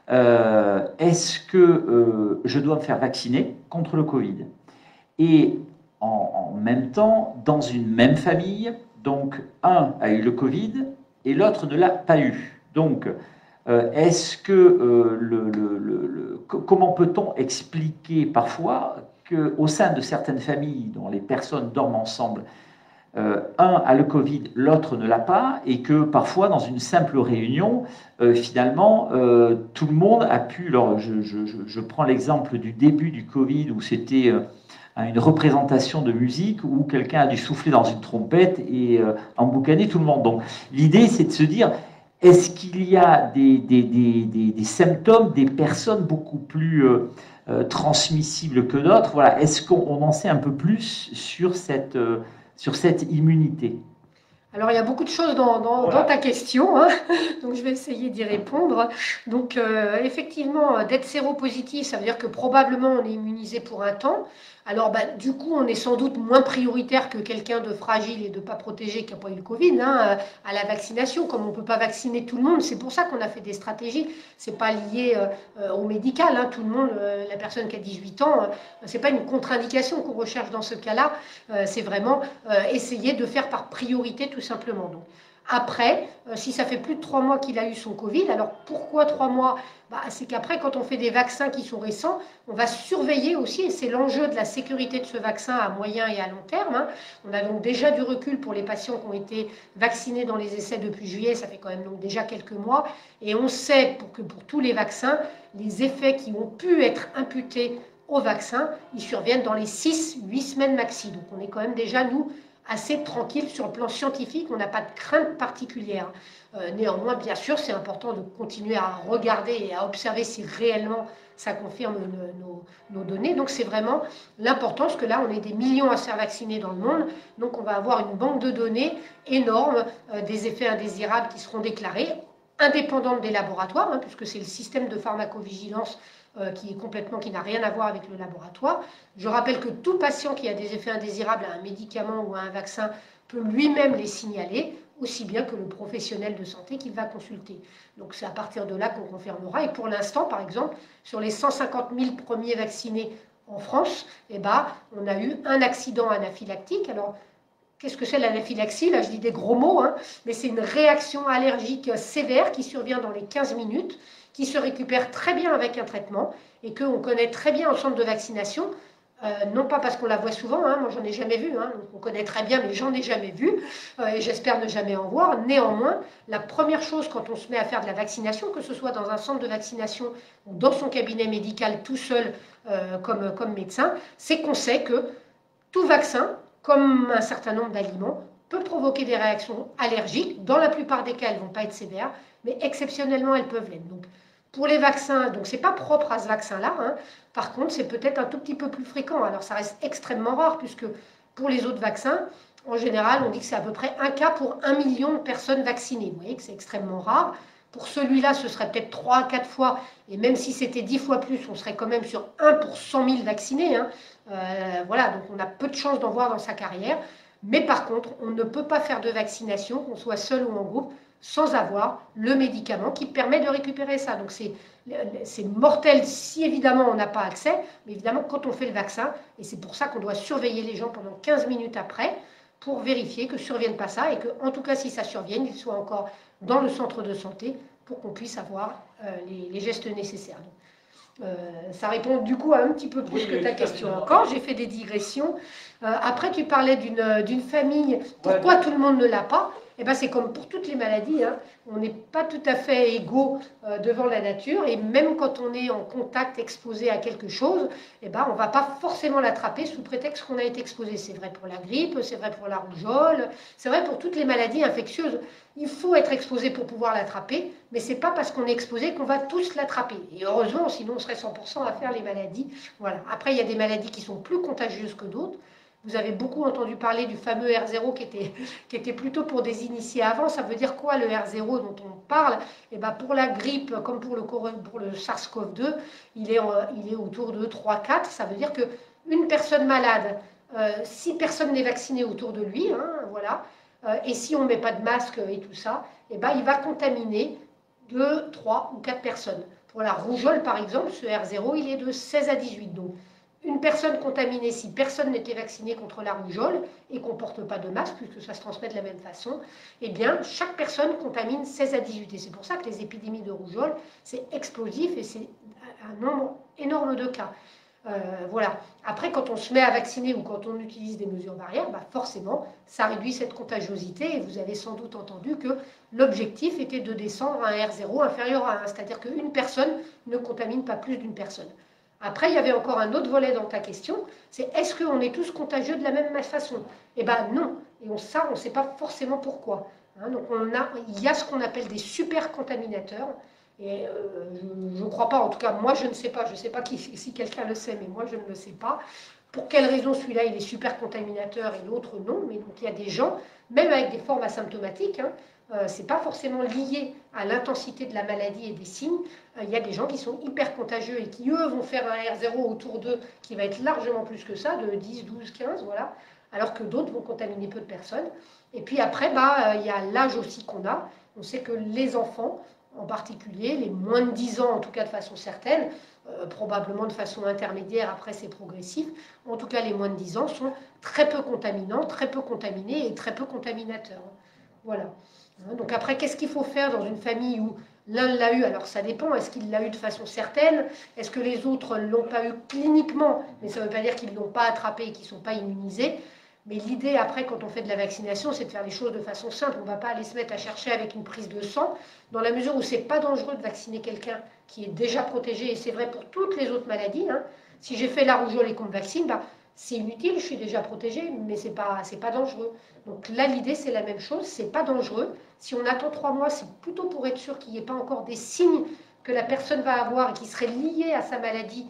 Est-ce que je dois me faire vacciner contre le Covid? Et en même temps, dans une même famille, donc un a eu le Covid et l'autre ne l'a pas eu. Donc, est-ce que comment peut-on expliquer parfois qu'au sein de certaines familles dont les personnes dorment ensemble, un a le Covid, l'autre ne l'a pas, et que parfois dans une simple réunion, finalement, tout le monde a pu. Alors, je prends l'exemple du début du Covid où c'était une représentation de musique où quelqu'un a dû souffler dans une trompette et emboucaner tout le monde. Donc, l'idée, c'est de se dire. Est-ce qu'il y a des symptômes, des personnes beaucoup plus transmissibles que d'autres? Voilà. Est-ce qu'on en sait un peu plus sur cette immunité? Alors, il y a beaucoup de choses dans ta question, hein, donc je vais essayer d'y répondre. Donc, effectivement, d'être séropositif, ça veut dire que probablement on est immunisé pour un temps. Alors, du coup, on est sans doute moins prioritaire que quelqu'un de fragile et de pas protégé qui n'a pas eu le Covid, hein, à la vaccination. Comme on ne peut pas vacciner tout le monde, c'est pour ça qu'on a fait des stratégies. C'est pas lié au médical, hein, tout le monde, la personne qui a 18 ans, c'est pas une contre-indication qu'on recherche dans ce cas-là. C'est vraiment essayer de faire par priorité tout simplement. Donc, après, si ça fait plus de 3 mois qu'il a eu son Covid, alors pourquoi 3 mois? C'est qu'après, quand on fait des vaccins qui sont récents, on va surveiller aussi, et c'est l'enjeu de la sécurité de ce vaccin à moyen et à long terme, hein. On a donc déjà du recul pour les patients qui ont été vaccinés dans les essais depuis juillet, ça fait quand même donc déjà quelques mois, et on sait que pour tous les vaccins, les effets qui ont pu être imputés au vaccin, ils surviennent dans les 6-8 semaines maxi. Donc on est quand même déjà, nous, assez tranquille sur le plan scientifique, on n'a pas de crainte particulière. Néanmoins, bien sûr, c'est important de continuer à regarder et à observer si réellement ça confirme nos données. Donc c'est vraiment l'importance que là, on ait des millions à se faire vacciner dans le monde. Donc on va avoir une banque de données énorme des effets indésirables qui seront déclarés, indépendantes des laboratoires, hein, puisque c'est le système de pharmacovigilance qui n'a rien à voir avec le laboratoire. Je rappelle que tout patient qui a des effets indésirables à un médicament ou à un vaccin peut lui-même les signaler, aussi bien que le professionnel de santé qu'il va consulter. Donc c'est à partir de là qu'on confirmera. Et pour l'instant, par exemple, sur les 150 000 premiers vaccinés en France, on a eu un accident anaphylactique. Alors, qu'est-ce que c'est l'anaphylaxie? Là, je dis des gros mots, hein, mais c'est une réaction allergique sévère qui survient dans les 15 minutes, qui se récupère très bien avec un traitement et qu'on connaît très bien au centre de vaccination, non pas parce qu'on la voit souvent, hein, moi j'en ai jamais vu, hein, on connaît très bien mais j'en ai jamais vu, et j'espère ne jamais en voir. Néanmoins, la première chose quand on se met à faire de la vaccination, que ce soit dans un centre de vaccination ou dans son cabinet médical tout seul comme médecin, c'est qu'on sait que tout vaccin, comme un certain nombre d'aliments, peut provoquer des réactions allergiques. Dans la plupart des cas, elles ne vont pas être sévères, mais exceptionnellement, elles peuvent l'être. Donc, pour les vaccins, donc c'est pas propre à ce vaccin-là, hein. Par contre, c'est peut-être un tout petit peu plus fréquent. Alors, ça reste extrêmement rare, puisque pour les autres vaccins, en général, on dit que c'est à peu près un cas pour 1 million de personnes vaccinées. Vous voyez que c'est extrêmement rare. Pour celui-là, ce serait peut-être 3 à 4 fois, et même si c'était 10 fois plus, on serait quand même sur 1 pour 100 000 vaccinés, hein. Voilà, donc on a peu de chances d'en voir dans sa carrière. Mais par contre, on ne peut pas faire de vaccination, qu'on soit seul ou en groupe, sans avoir le médicament qui permet de récupérer ça. Donc c'est mortel si évidemment on n'a pas accès, mais évidemment quand on fait le vaccin, et c'est pour ça qu'on doit surveiller les gens pendant 15 minutes après, pour vérifier que ne survienne pas ça, et que en tout cas si ça survienne, ils soient encore dans le centre de santé pour qu'on puisse avoir les gestes nécessaires. Donc, ça répond du coup à un petit peu plus que ta question encore. J'ai fait des digressions. Après, tu parlais d'une famille. Pourquoi tout le monde ne l'a pas? C'est comme pour toutes les maladies, hein. On n'est pas tout à fait égaux devant la nature, et même quand on est en contact exposé à quelque chose, on ne va pas forcément l'attraper sous prétexte qu'on a été exposé. C'est vrai pour la grippe, c'est vrai pour la rougeole, c'est vrai pour toutes les maladies infectieuses. Il faut être exposé pour pouvoir l'attraper, mais ce n'est pas parce qu'on est exposé qu'on va tous l'attraper. Et heureusement, sinon on serait 100% à faire les maladies. Voilà. Après, il y a des maladies qui sont plus contagieuses que d'autres. Vous avez beaucoup entendu parler du fameux R0 qui était plutôt pour des initiés avant. Ça veut dire quoi le R0 dont on parle? Pour la grippe, comme pour le SARS-CoV-2, il est autour de 3-4. Ça veut dire qu'une personne malade, si personne n'est vacciné autour de lui, hein, voilà, et si on ne met pas de masque et tout ça, il va contaminer 2, 3 ou 4 personnes. Pour la rougeole, par exemple, ce R0, il est de 16 à 18. Donc, une personne contaminée, si personne n'était vacciné contre la rougeole et qu'on ne porte pas de masque, puisque ça se transmet de la même façon, chaque personne contamine 16 à 18. Et c'est pour ça que les épidémies de rougeole, c'est explosif et c'est un nombre énorme de cas. Voilà. Après, quand on se met à vacciner ou quand on utilise des mesures barrières, forcément, ça réduit cette contagiosité. Et vous avez sans doute entendu que l'objectif était de descendre à un R0 inférieur à 1, c'est-à-dire qu'une personne ne contamine pas plus d'une personne. Après, il y avait encore un autre volet dans ta question, c'est est-ce qu'on est tous contagieux de la même façon? Non. Et ça, on ne sait pas forcément pourquoi. Hein, donc il y a ce qu'on appelle des super contaminateurs. Et je ne crois pas, en tout cas, moi je ne sais pas. Je ne sais pas si quelqu'un le sait, mais moi je ne le sais pas. pour quelle raison celui-là il est super contaminateur et l'autre non. Mais donc il y a des gens, même avec des formes asymptomatiques, hein, c'est pas forcément lié à l'intensité de la maladie et des signes. Il y a des gens qui sont hyper contagieux et qui, eux, vont faire un R0 autour d'eux qui va être largement plus que ça, de 10, 12, 15, voilà, alors que d'autres vont contaminer peu de personnes. Et puis après, il y a l'âge aussi qu'on a. On sait que les enfants, en particulier, les moins de 10 ans, en tout cas de façon certaine, probablement de façon intermédiaire, après c'est progressif, en tout cas les moins de 10 ans sont très peu contaminants, très peu contaminés et très peu contaminateurs. Voilà. Donc après, qu'est-ce qu'il faut faire dans une famille où l'un l'a eu? Alors ça dépend, est-ce qu'il l'a eu de façon certaine? Est-ce que les autres ne l'ont pas eu cliniquement? Mais ça ne veut pas dire qu'ils ne l'ont pas attrapé et qu'ils ne sont pas immunisés. Mais l'idée après, quand on fait de la vaccination, c'est de faire les choses de façon simple. On ne va pas aller se mettre à chercher avec une prise de sang, dans la mesure où ce n'est pas dangereux de vacciner quelqu'un qui est déjà protégé, et c'est vrai pour toutes les autres maladies. Hein. Si j'ai fait la rougeole et qu'on me vaccine, c'est inutile, je suis déjà protégé, mais ce n'est pas dangereux. Donc là, l'idée, c'est la même chose, ce n'est pas dangereux. Si on attend 3 mois, c'est plutôt pour être sûr qu'il n'y ait pas encore des signes que la personne va avoir et qui seraient liés à sa maladie,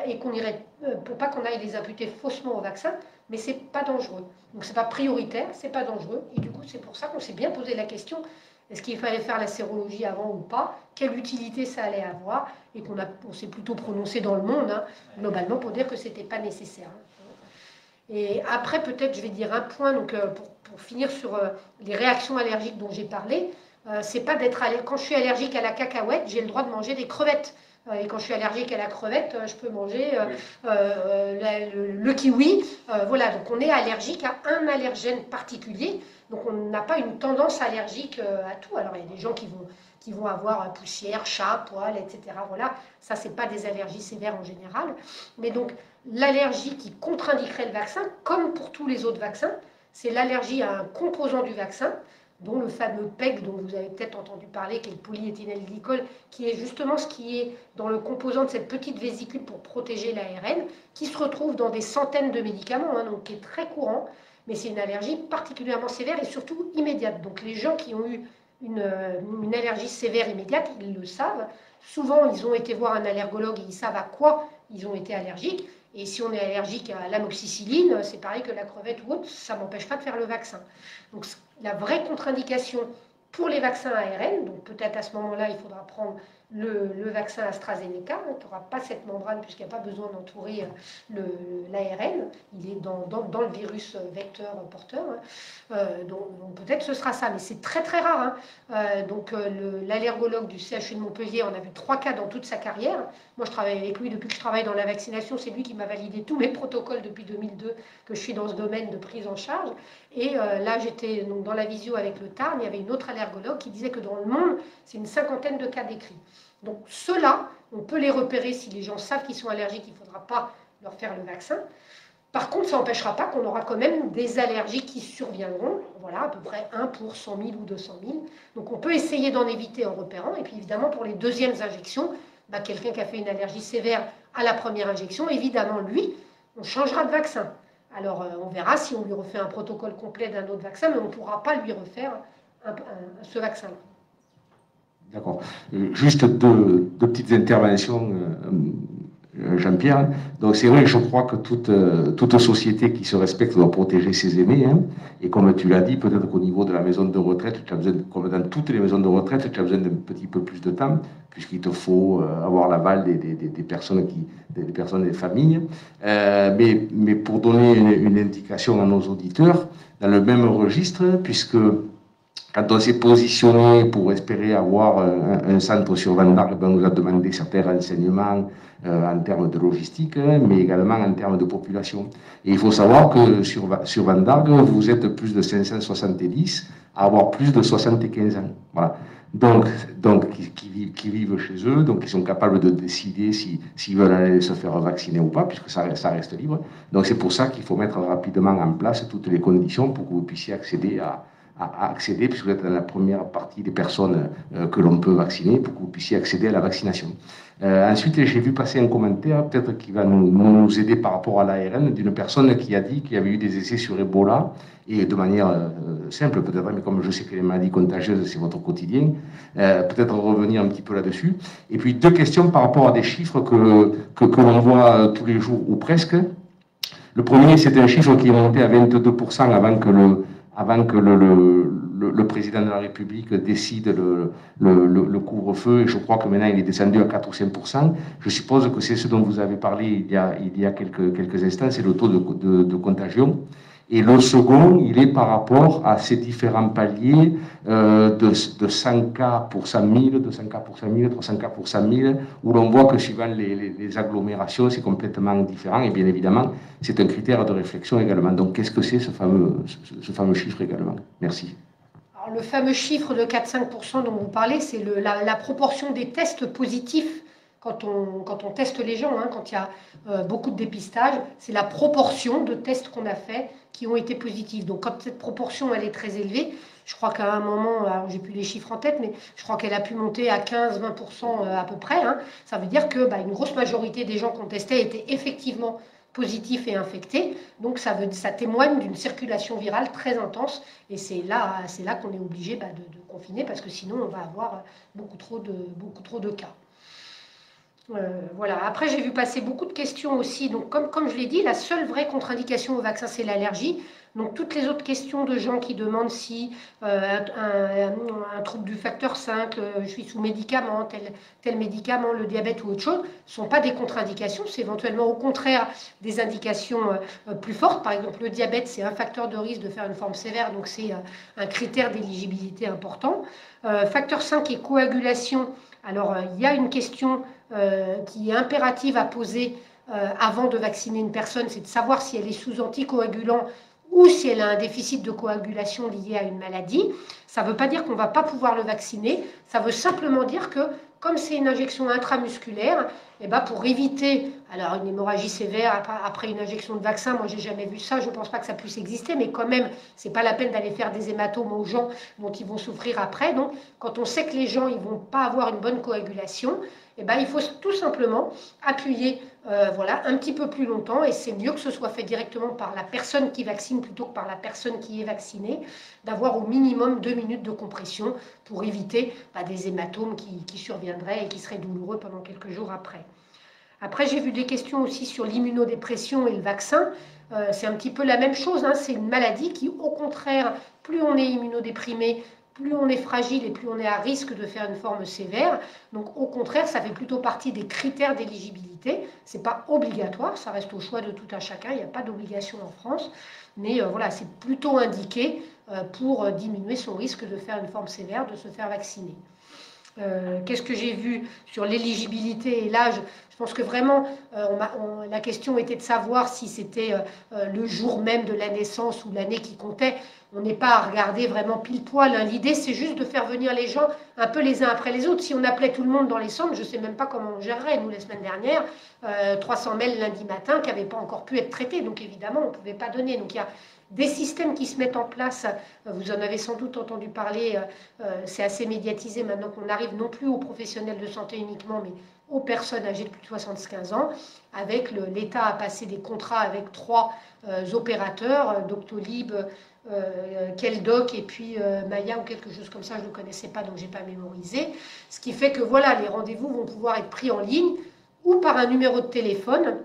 et qu'on irait, pour pas qu'on aille les imputer faussement au vaccin, mais c'est pas dangereux. Donc c'est pas prioritaire, c'est pas dangereux, et du coup c'est pour ça qu'on s'est bien posé la question, est-ce qu'il fallait faire la sérologie avant ou pas, quelle utilité ça allait avoir, et on s'est plutôt prononcé dans le monde, hein, globalement, pour dire que c'était pas nécessaire. Et après, peut-être, je vais dire un point, donc, pour finir sur les réactions allergiques dont j'ai parlé, c'est pas d'être allergique. Quand je suis allergique à la cacahuète, j'ai le droit de manger des crevettes. Et quand je suis allergique à la crevette, je peux manger le kiwi. Voilà, donc on est allergique à un allergène particulier. Donc on n'a pas une tendance allergique à tout. Alors il y a des gens qui vont avoir poussière, chat, poils, etc. Voilà, ça c'est pas des allergies sévères en général. Mais donc l'allergie qui contre-indiquerait le vaccin, comme pour tous les autres vaccins, c'est l'allergie à un composant du vaccin, dont le fameux PEG, dont vous avez peut-être entendu parler, qui est le polyéthylène-glycol, qui est justement ce qui est dans le composant de cette petite vésicule pour protéger l'ARN, qui se retrouve dans des centaines de médicaments, hein, donc qui est très courant, mais c'est une allergie particulièrement sévère et surtout immédiate. Donc les gens qui ont eu une allergie sévère immédiate, ils le savent. Souvent, ils ont été voir un allergologue et ils savent à quoi ils ont été allergiques. Et si on est allergique à l'amoxicilline, c'est pareil que la crevette ou autre, ça ne m'empêche pas de faire le vaccin. Donc la vraie contre-indication pour les vaccins ARN, donc peut-être à ce moment-là, il faudra prendre le vaccin AstraZeneca, hein, qui n'aura pas cette membrane puisqu'il n'y a pas besoin d'entourer l'ARN, il est dans le virus vecteur porteur, hein. Donc peut-être ce sera ça, mais c'est très très rare. Hein. Donc l'allergologue du CHU de Montpellier en a vu 3 cas dans toute sa carrière. Moi je travaille avec lui depuis que je travaille dans la vaccination, c'est lui qui m'a validé tous mes protocoles depuis 2002 que je suis dans ce domaine de prise en charge. Et là j'étais dans la visio avec le Tarn, il y avait une autre allergologue qui disait que dans le monde, c'est une 50aine de cas décrits. Donc ceux-là, on peut les repérer si les gens savent qu'ils sont allergiques, il ne faudra pas leur faire le vaccin. Par contre, ça n'empêchera pas qu'on aura quand même des allergies qui surviendront, voilà, à peu près 1 pour 100 000 ou 200 000. Donc on peut essayer d'en éviter en repérant. Et puis évidemment, pour les deuxièmes injections, quelqu'un qui a fait une allergie sévère à la première injection, évidemment, lui, on changera de vaccin. Alors on verra si on lui refait un protocole complet d'un autre vaccin, mais on ne pourra pas lui refaire ce vaccin-là. D'accord. Juste deux petites interventions, Jean-Pierre. Donc c'est vrai que je crois que toute société qui se respecte doit protéger ses aînés. Hein. Et comme tu l'as dit, peut-être qu'au niveau de la maison de retraite, tu as besoin, comme dans toutes les maisons de retraite, tu as besoin d'un petit peu plus de temps, puisqu'il te faut avoir l'aval des personnes, des familles. Mais pour donner une indication à nos auditeurs, dans le même registre, puisque quand on s'est positionné pour espérer avoir un centre sur Vendargue, on nous a demandé certains renseignements en termes de logistique, mais également en termes de population. Et il faut savoir que sur Vendargue, vous êtes plus de 570 à avoir plus de 75 ans. Voilà. Donc qui vivent chez eux, donc ils sont capables de décider s'ils veulent aller se faire vacciner ou pas, puisque ça reste libre. Donc c'est pour ça qu'il faut mettre rapidement en place toutes les conditions pour que vous puissiez accéder puisque vous êtes dans la première partie des personnes que l'on peut vacciner, pour que vous puissiez accéder à la vaccination. Ensuite, j'ai vu passer un commentaire, peut-être qui va nous aider par rapport à l'ARN, d'une personne qui a dit qu'il y avait eu des essais sur Ebola, et de manière simple peut-être, mais comme je sais que les maladies contagieuses, c'est votre quotidien, peut-être revenir un petit peu là-dessus. Et puis 2 questions par rapport à des chiffres que l'on voit tous les jours, ou presque. Le premier, c'est un chiffre qui est monté à 22% avant que le président de la République décide le couvre-feu, et je crois que maintenant il est descendu à 4 ou 5%. Je suppose que c'est ce dont vous avez parlé il y a quelques instants, c'est le taux de contagion. Et le second, il est par rapport à ces différents paliers de 100 cas pour 100 000, 200 cas pour 100 000, 300 cas pour 100 000, où l'on voit que suivant les agglomérations, c'est complètement différent. Et bien évidemment, c'est un critère de réflexion également. Donc, qu'est-ce que c'est ce fameux chiffre également? Merci. Alors, le fameux chiffre de 4-5% dont vous parlez, c'est la proportion des tests positifs quand on teste les gens, hein, quand il y a beaucoup de dépistage, c'est la proportion de tests qu'on a fait qui ont été positifs. Donc quand cette proportion elle est très élevée, je crois qu'à un moment, alors j'ai plus les chiffres en tête, mais je crois qu'elle a pu monter à 15-20% à peu près, hein, ça veut dire que une grosse majorité des gens qu'on testait étaient effectivement positifs et infectés. Donc ça témoigne d'une circulation virale très intense, et c'est là qu'on est obligé de confiner, parce que sinon on va avoir beaucoup trop de cas. Voilà. Après, j'ai vu passer beaucoup de questions aussi. Donc, comme je l'ai dit, la seule vraie contre-indication au vaccin, c'est l'allergie. Donc, toutes les autres questions de gens qui demandent si un trouble du facteur 5, je suis sous médicament, tel médicament, le diabète ou autre chose, ne sont pas des contre-indications. C'est éventuellement au contraire des indications plus fortes. Par exemple, le diabète, c'est un facteur de risque de faire une forme sévère. Donc, c'est un critère d'éligibilité important. Facteur 5 et coagulation. Alors, il y a une question qui est impérative à poser avant de vacciner une personne, c'est de savoir si elle est sous anticoagulant ou si elle a un déficit de coagulation lié à une maladie. Ça ne veut pas dire qu'on ne va pas pouvoir le vacciner, ça veut simplement dire que, comme c'est une injection intramusculaire, pour éviter une hémorragie sévère après une injection de vaccin, moi j'ai jamais vu ça, je ne pense pas que ça puisse exister, mais quand même, ce n'est pas la peine d'aller faire des hématomes aux gens dont ils vont souffrir après. Donc, quand on sait que les gens ne vont pas avoir une bonne coagulation, il faut tout simplement appuyer un petit peu plus longtemps, et c'est mieux que ce soit fait directement par la personne qui vaccine plutôt que par la personne qui est vaccinée, d'avoir au minimum 2 minutes de compression pour éviter des hématomes qui surviendraient et qui seraient douloureux pendant quelques jours après. Après, j'ai vu des questions aussi sur l'immunodépression et le vaccin. C'est un petit peu la même chose, hein. C'est une maladie qui, au contraire, plus on est immunodéprimé, plus on est fragile et plus on est à risque de faire une forme sévère. Donc au contraire, ça fait plutôt partie des critères d'éligibilité. Ce n'est pas obligatoire, ça reste au choix de tout un chacun, il n'y a pas d'obligation en France. Mais c'est plutôt indiqué pour diminuer son risque de faire une forme sévère, de se faire vacciner. Qu'est-ce que j'ai vu sur l'éligibilité et l'âge? Je pense que vraiment, la question était de savoir si c'était le jour même de la naissance ou l'année qui comptait. On n'est pas à regarder vraiment pile poil, hein. L'idée, c'est juste de faire venir les gens un peu les uns après les autres. Si on appelait tout le monde dans les centres, je ne sais même pas comment on gérerait. Nous, la semaine dernière, 300 mails lundi matin qui n'avaient pas encore pu être traités. Donc, évidemment, on ne pouvait pas donner. Donc, il y a des systèmes qui se mettent en place. Vous en avez sans doute entendu parler. C'est assez médiatisé maintenant qu'on arrive non plus aux professionnels de santé uniquement, mais aux personnes âgées de plus de 75 ans. Avec l'État a passé des contrats avec 3 opérateurs, Doctolib, Keldoc et puis Maya ou quelque chose comme ça, je ne le connaissais pas, donc je n'ai pas mémorisé. Ce qui fait que les rendez-vous vont pouvoir être pris en ligne ou par un numéro de téléphone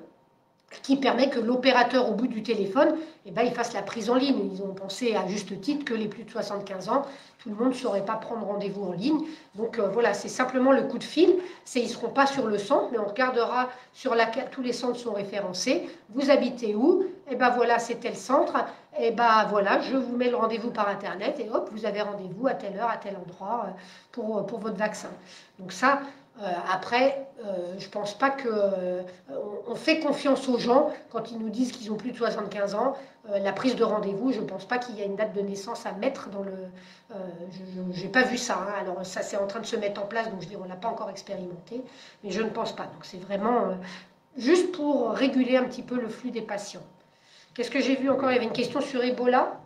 qui permet que l'opérateur au bout du téléphone, il fasse la prise en ligne. Ils ont pensé à juste titre que les plus de 75 ans, tout le monde ne saurait pas prendre rendez-vous en ligne. Donc c'est simplement le coup de fil. Ils ne seront pas sur le centre, mais on regardera sur tous les centres sont référencés. Vous habitez où? C'est tel centre. Je vous mets le rendez-vous par Internet et hop, vous avez rendez-vous à telle heure, à tel endroit pour votre vaccin. Donc ça... Après, je ne pense pas qu'on fait confiance aux gens quand ils nous disent qu'ils ont plus de 75 ans. La prise de rendez-vous, je ne pense pas qu'il y a une date de naissance à mettre dans le... je n'ai pas vu ça. Hein. Alors ça, c'est en train de se mettre en place, donc on ne l'a pas encore expérimenté. Mais je ne pense pas. Donc c'est vraiment juste pour réguler un petit peu le flux des patients. Qu'est-ce que j'ai vu encore? Il y avait une question sur Ebola.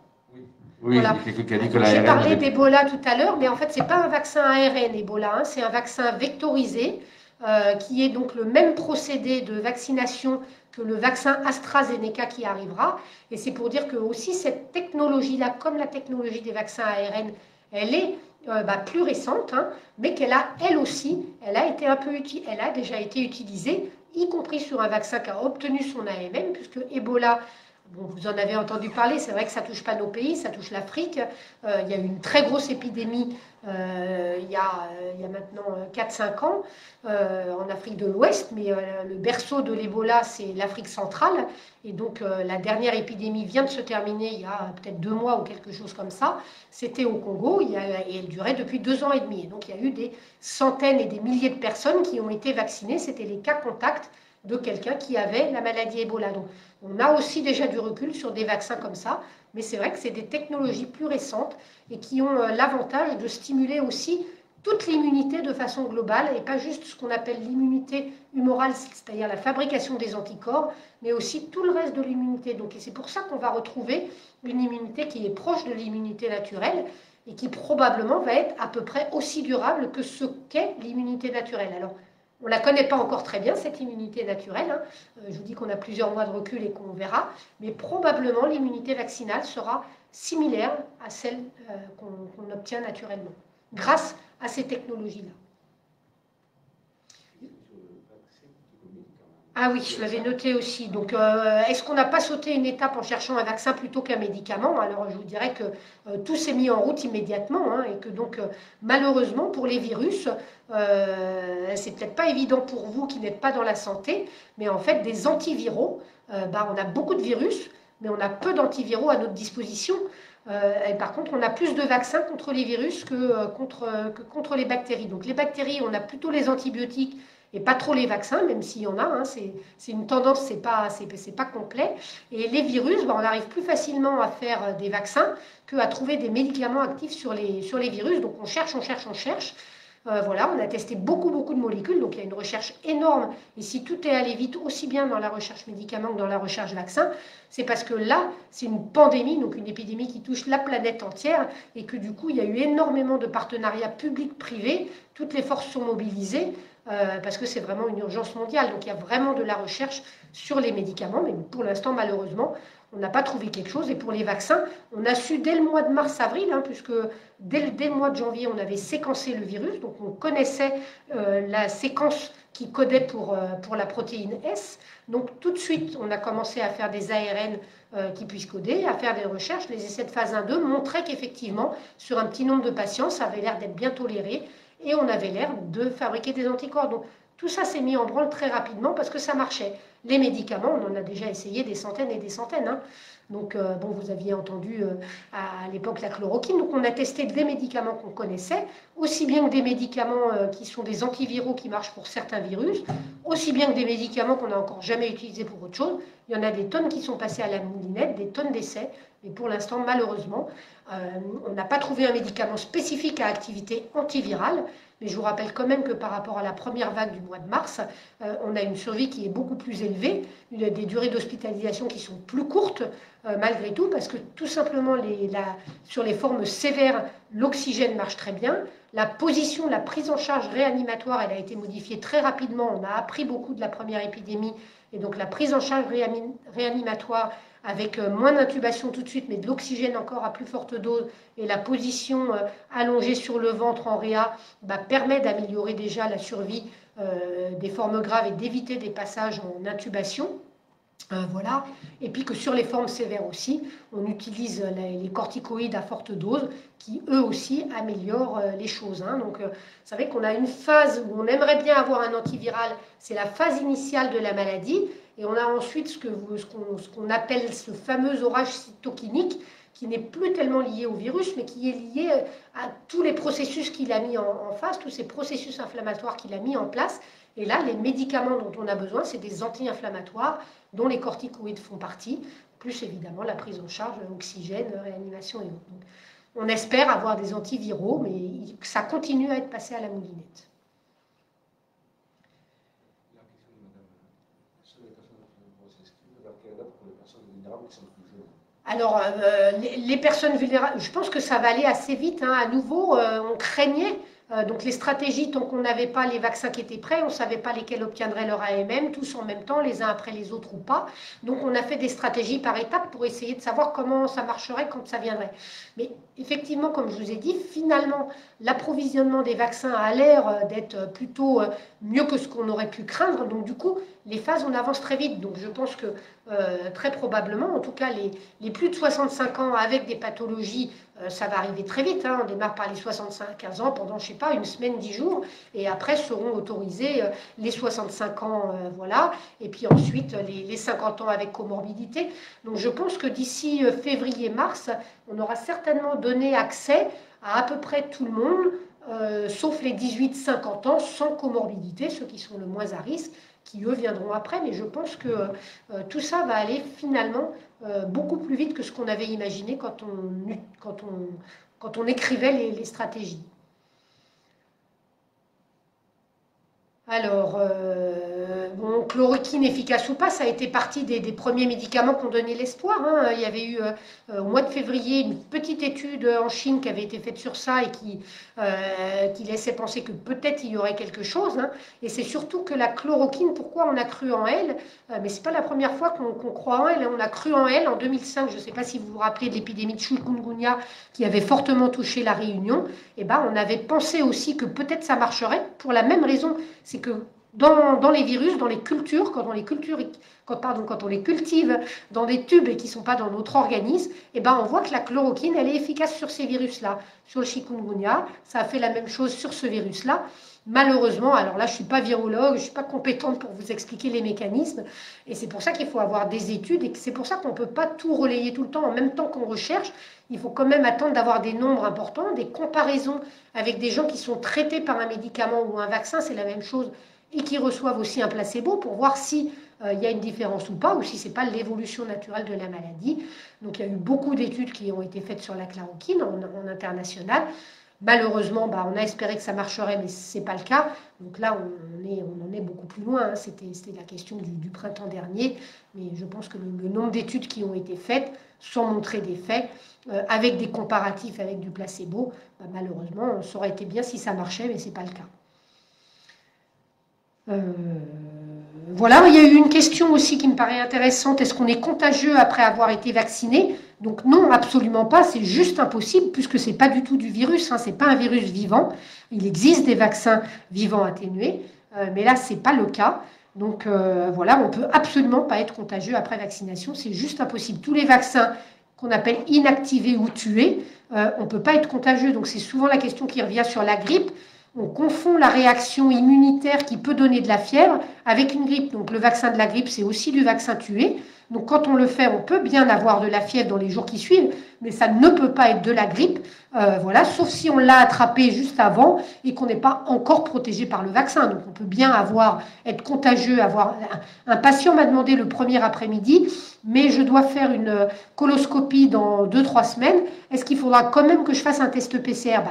Oui, voilà. J'ai parlé d'Ebola tout à l'heure, mais en fait, ce n'est pas un vaccin ARN Ebola, hein, c'est un vaccin vectorisé qui est donc le même procédé de vaccination que le vaccin AstraZeneca qui arrivera. Et c'est pour dire que aussi cette technologie-là, comme la technologie des vaccins ARN, elle est plus récente, hein, mais qu'elle a, elle aussi, elle a déjà été utilisée y compris sur un vaccin qui a obtenu son AMM, puisque Ebola, bon, vous en avez entendu parler, c'est vrai que ça ne touche pas nos pays, ça touche l'Afrique. Il y a eu une très grosse épidémie il y a maintenant 4-5 ans en Afrique de l'Ouest, mais le berceau de l'Ebola, c'est l'Afrique centrale. Et donc la dernière épidémie vient de se terminer il y a peut-être 2 mois ou quelque chose comme ça. C'était au Congo et elle durait depuis 2 ans et demi. Et donc il y a eu des centaines et des milliers de personnes qui ont été vaccinées. C'était les cas contacts de quelqu'un qui avait la maladie Ebola. Donc, on a aussi déjà du recul sur des vaccins comme ça, mais c'est vrai que c'est des technologies plus récentes et qui ont l'avantage de stimuler aussi toute l'immunité de façon globale et pas juste ce qu'on appelle l'immunité humorale, c'est-à-dire la fabrication des anticorps, mais aussi tout le reste de l'immunité. Donc, et c'est pour ça qu'on va retrouver une immunité qui est proche de l'immunité naturelle et qui probablement va être à peu près aussi durable que ce qu'est l'immunité naturelle. Alors, on ne la connaît pas encore très bien, cette immunité naturelle. Hein. Je vous dis qu'on a plusieurs mois de recul et qu'on verra. Mais probablement, l'immunité vaccinale sera similaire à celle qu'on obtient naturellement, grâce à ces technologies-là. Ah oui, je l'avais noté aussi. Donc, est-ce qu'on n'a pas sauté une étape en cherchant un vaccin plutôt qu'un médicament? Alors, je vous dirais que tout s'est mis en route immédiatement hein, et que donc, malheureusement, pour les virus, c'est peut-être pas évident pour vous qui n'êtes pas dans la santé, mais en fait, des antiviraux, on a beaucoup de virus, mais on a peu d'antiviraux à notre disposition. Et par contre, on a plus de vaccins contre les virus que contre les bactéries. Donc, les bactéries, on a plutôt les antibiotiques et pas trop les vaccins, même s'il y en a, hein, c'est une tendance, c'est pas complet. Et les virus, on arrive plus facilement à faire des vaccins qu'à trouver des médicaments actifs sur les virus. Donc on cherche. Voilà, on a testé beaucoup de molécules, donc il y a une recherche énorme. Et si tout est allé vite, aussi bien dans la recherche médicaments que dans la recherche vaccin, c'est parce que là, c'est une pandémie, donc une épidémie qui touche la planète entière, et que du coup, il y a eu énormément de partenariats publics-privés, toutes les forces sont mobilisées, parce que c'est vraiment une urgence mondiale. Donc il y a vraiment de la recherche sur les médicaments, mais pour l'instant, malheureusement, on n'a pas trouvé quelque chose. Et pour les vaccins, on a su dès le mois de mars-avril, hein, puisque dès le mois de janvier, on avait séquencé le virus, donc on connaissait la séquence qui codait pour la protéine S. Donc tout de suite, on a commencé à faire des ARN qui puissent coder, à faire des recherches. Les essais de phase 1-2 montraient qu'effectivement, sur un petit nombre de patients, ça avait l'air d'être bien toléré et on avait l'air de fabriquer des anticorps. Donc tout ça s'est mis en branle très rapidement parce que ça marchait. Les médicaments, on en a déjà essayé des centaines et des centaines. Hein. Donc, bon, vous aviez entendu à l'époque la chloroquine. Donc, on a testé des médicaments qu'on connaissait, aussi bien que des médicaments qui sont des antiviraux qui marchent pour certains virus, aussi bien que des médicaments qu'on n'a encore jamais utilisés pour autre chose. Il y en a des tonnes qui sont passées à la moulinette, des tonnes d'essais. Mais pour l'instant, malheureusement, on n'a pas trouvé un médicament spécifique à activité antivirale. Mais je vous rappelle quand même que par rapport à la première vague du mois de mars, on a une survie qui est beaucoup plus élevée, des durées d'hospitalisation qui sont plus courtes malgré tout, parce que tout simplement sur les formes sévères, l'oxygène marche très bien. La position, la prise en charge réanimatoire, elle a été modifiée très rapidement. On a appris beaucoup de la première épidémie. Et donc la prise en charge réanimatoire avec moins d'intubation tout de suite, mais de l'oxygène encore à plus forte dose, et la position allongée sur le ventre en réa permet d'améliorer déjà la survie des formes graves et d'éviter des passages en intubation. Voilà. Et puis que sur les formes sévères aussi, on utilise les corticoïdes à forte dose qui, eux aussi, améliorent les choses. Hein. Donc, vous savez qu'on a une phase où on aimerait bien avoir un antiviral, c'est la phase initiale de la maladie, et on a ensuite ce qu'on appelle ce fameux orage cytokinique, qui n'est plus tellement lié au virus, mais qui est lié à tous les processus qu'il a mis en face, tous ces processus inflammatoires qu'il a mis en place. Et là, les médicaments dont on a besoin, c'est des anti-inflammatoires, dont les corticoïdes font partie, plus évidemment la prise en charge, oxygène, réanimation et autres. Donc, on espère avoir des antiviraux, mais ça continue à être passé à la moulinette. La question de madame, sur les personnes vont s'inscrire, vers quelle date pour les personnes vulnérables qui sont plus jeunes? Alors, les personnes vulnérables, je pense que ça va aller assez vite. Hein. À nouveau, on craignait Donc les stratégies, tant qu'on n'avait pas les vaccins qui étaient prêts, on ne savait pas lesquels obtiendraient leur AMM, tous en même temps, les uns après les autres ou pas. Donc on a fait des stratégies par étapes pour essayer de savoir comment ça marcherait quand ça viendrait. Mais effectivement, comme je vous ai dit, finalement, l'approvisionnement des vaccins a l'air d'être plutôt mieux que ce qu'on aurait pu craindre. Donc du coup, les phases, on avance très vite. Donc je pense que très probablement, en tout cas les plus de 65 ans avec des pathologies, ça va arriver très vite, hein. On démarre par les 65-15 ans pendant, je ne sais pas, une semaine, 10 jours, et après seront autorisés les 65 ans, voilà, et puis ensuite les 50 ans avec comorbidité. Donc je pense que d'ici février-mars, on aura certainement donné accès à peu près tout le monde, sauf les 18-50 ans sans comorbidité, ceux qui sont le moins à risque, qui eux viendront après, mais je pense que tout ça va aller finalement beaucoup plus vite que ce qu'on avait imaginé quand on écrivait les stratégies. Alors, bon, chloroquine efficace ou pas, ça a été partie des premiers médicaments qui ont donné l'espoir, hein. Il y avait eu au mois de février une petite étude en Chine qui avait été faite sur ça et qui laissait penser que peut-être il y aurait quelque chose, hein. Et c'est surtout que la chloroquine, pourquoi on a cru en elle, mais c'est pas la première fois qu'on croit en elle, on a cru en elle en 2005, je ne sais pas si vous vous rappelez de l'épidémie de chikungunya qui avait fortement touché la Réunion, et ben on avait pensé aussi que peut-être ça marcherait pour la même raison. C'est que dans les virus, dans les cultures, quand on les cultive dans des tubes et qui ne sont pas dans notre organisme, eh ben on voit que la chloroquine, elle est efficace sur ces virus-là. Sur le chikungunya, ça a fait la même chose sur ce virus-là. Malheureusement, alors là, je ne suis pas virologue, je ne suis pas compétente pour vous expliquer les mécanismes, et c'est pour ça qu'il faut avoir des études, et c'est pour ça qu'on ne peut pas tout relayer tout le temps en même temps qu'on recherche. Il faut quand même attendre d'avoir des nombres importants, des comparaisons avec des gens qui sont traités par un médicament ou un vaccin, c'est la même chose, et qui reçoivent aussi un placebo pour voir si il y a une différence ou pas, ou si ce n'est pas l'évolution naturelle de la maladie. Donc il y a eu beaucoup d'études qui ont été faites sur la chloroquine en international. Malheureusement, on a espéré que ça marcherait, mais ce n'est pas le cas. Donc là, on en est beaucoup plus loin, hein. C'était la question du printemps dernier. Mais je pense que le nombre d'études qui ont été faites, sans montrer des faits, avec des comparatifs avec du placebo, malheureusement, ça aurait été bien si ça marchait, mais ce n'est pas le cas. Voilà, il y a eu une question aussi qui me paraît intéressante. Est-ce qu'on est contagieux après avoir été vacciné? Donc non, absolument pas, c'est juste impossible puisque ce n'est pas du tout du virus, hein, ce n'est pas un virus vivant. Il existe des vaccins vivants atténués, mais là, ce n'est pas le cas. Donc voilà, on ne peut absolument pas être contagieux après vaccination, c'est juste impossible. Tous les vaccins qu'on appelle inactivés ou tués, on ne peut pas être contagieux. Donc c'est souvent la question qui revient sur la grippe. On confond la réaction immunitaire qui peut donner de la fièvre avec une grippe. Donc le vaccin de la grippe, c'est aussi du vaccin tué. Donc quand on le fait, on peut bien avoir de la fièvre dans les jours qui suivent, mais ça ne peut pas être de la grippe, voilà, sauf si on l'a attrapé juste avant et qu'on n'est pas encore protégé par le vaccin. Donc on peut bien être contagieux, Un patient m'a demandé le premier après-midi, mais je dois faire une coloscopie dans 2-3 semaines. Est-ce qu'il faudra quand même que je fasse un test PCR?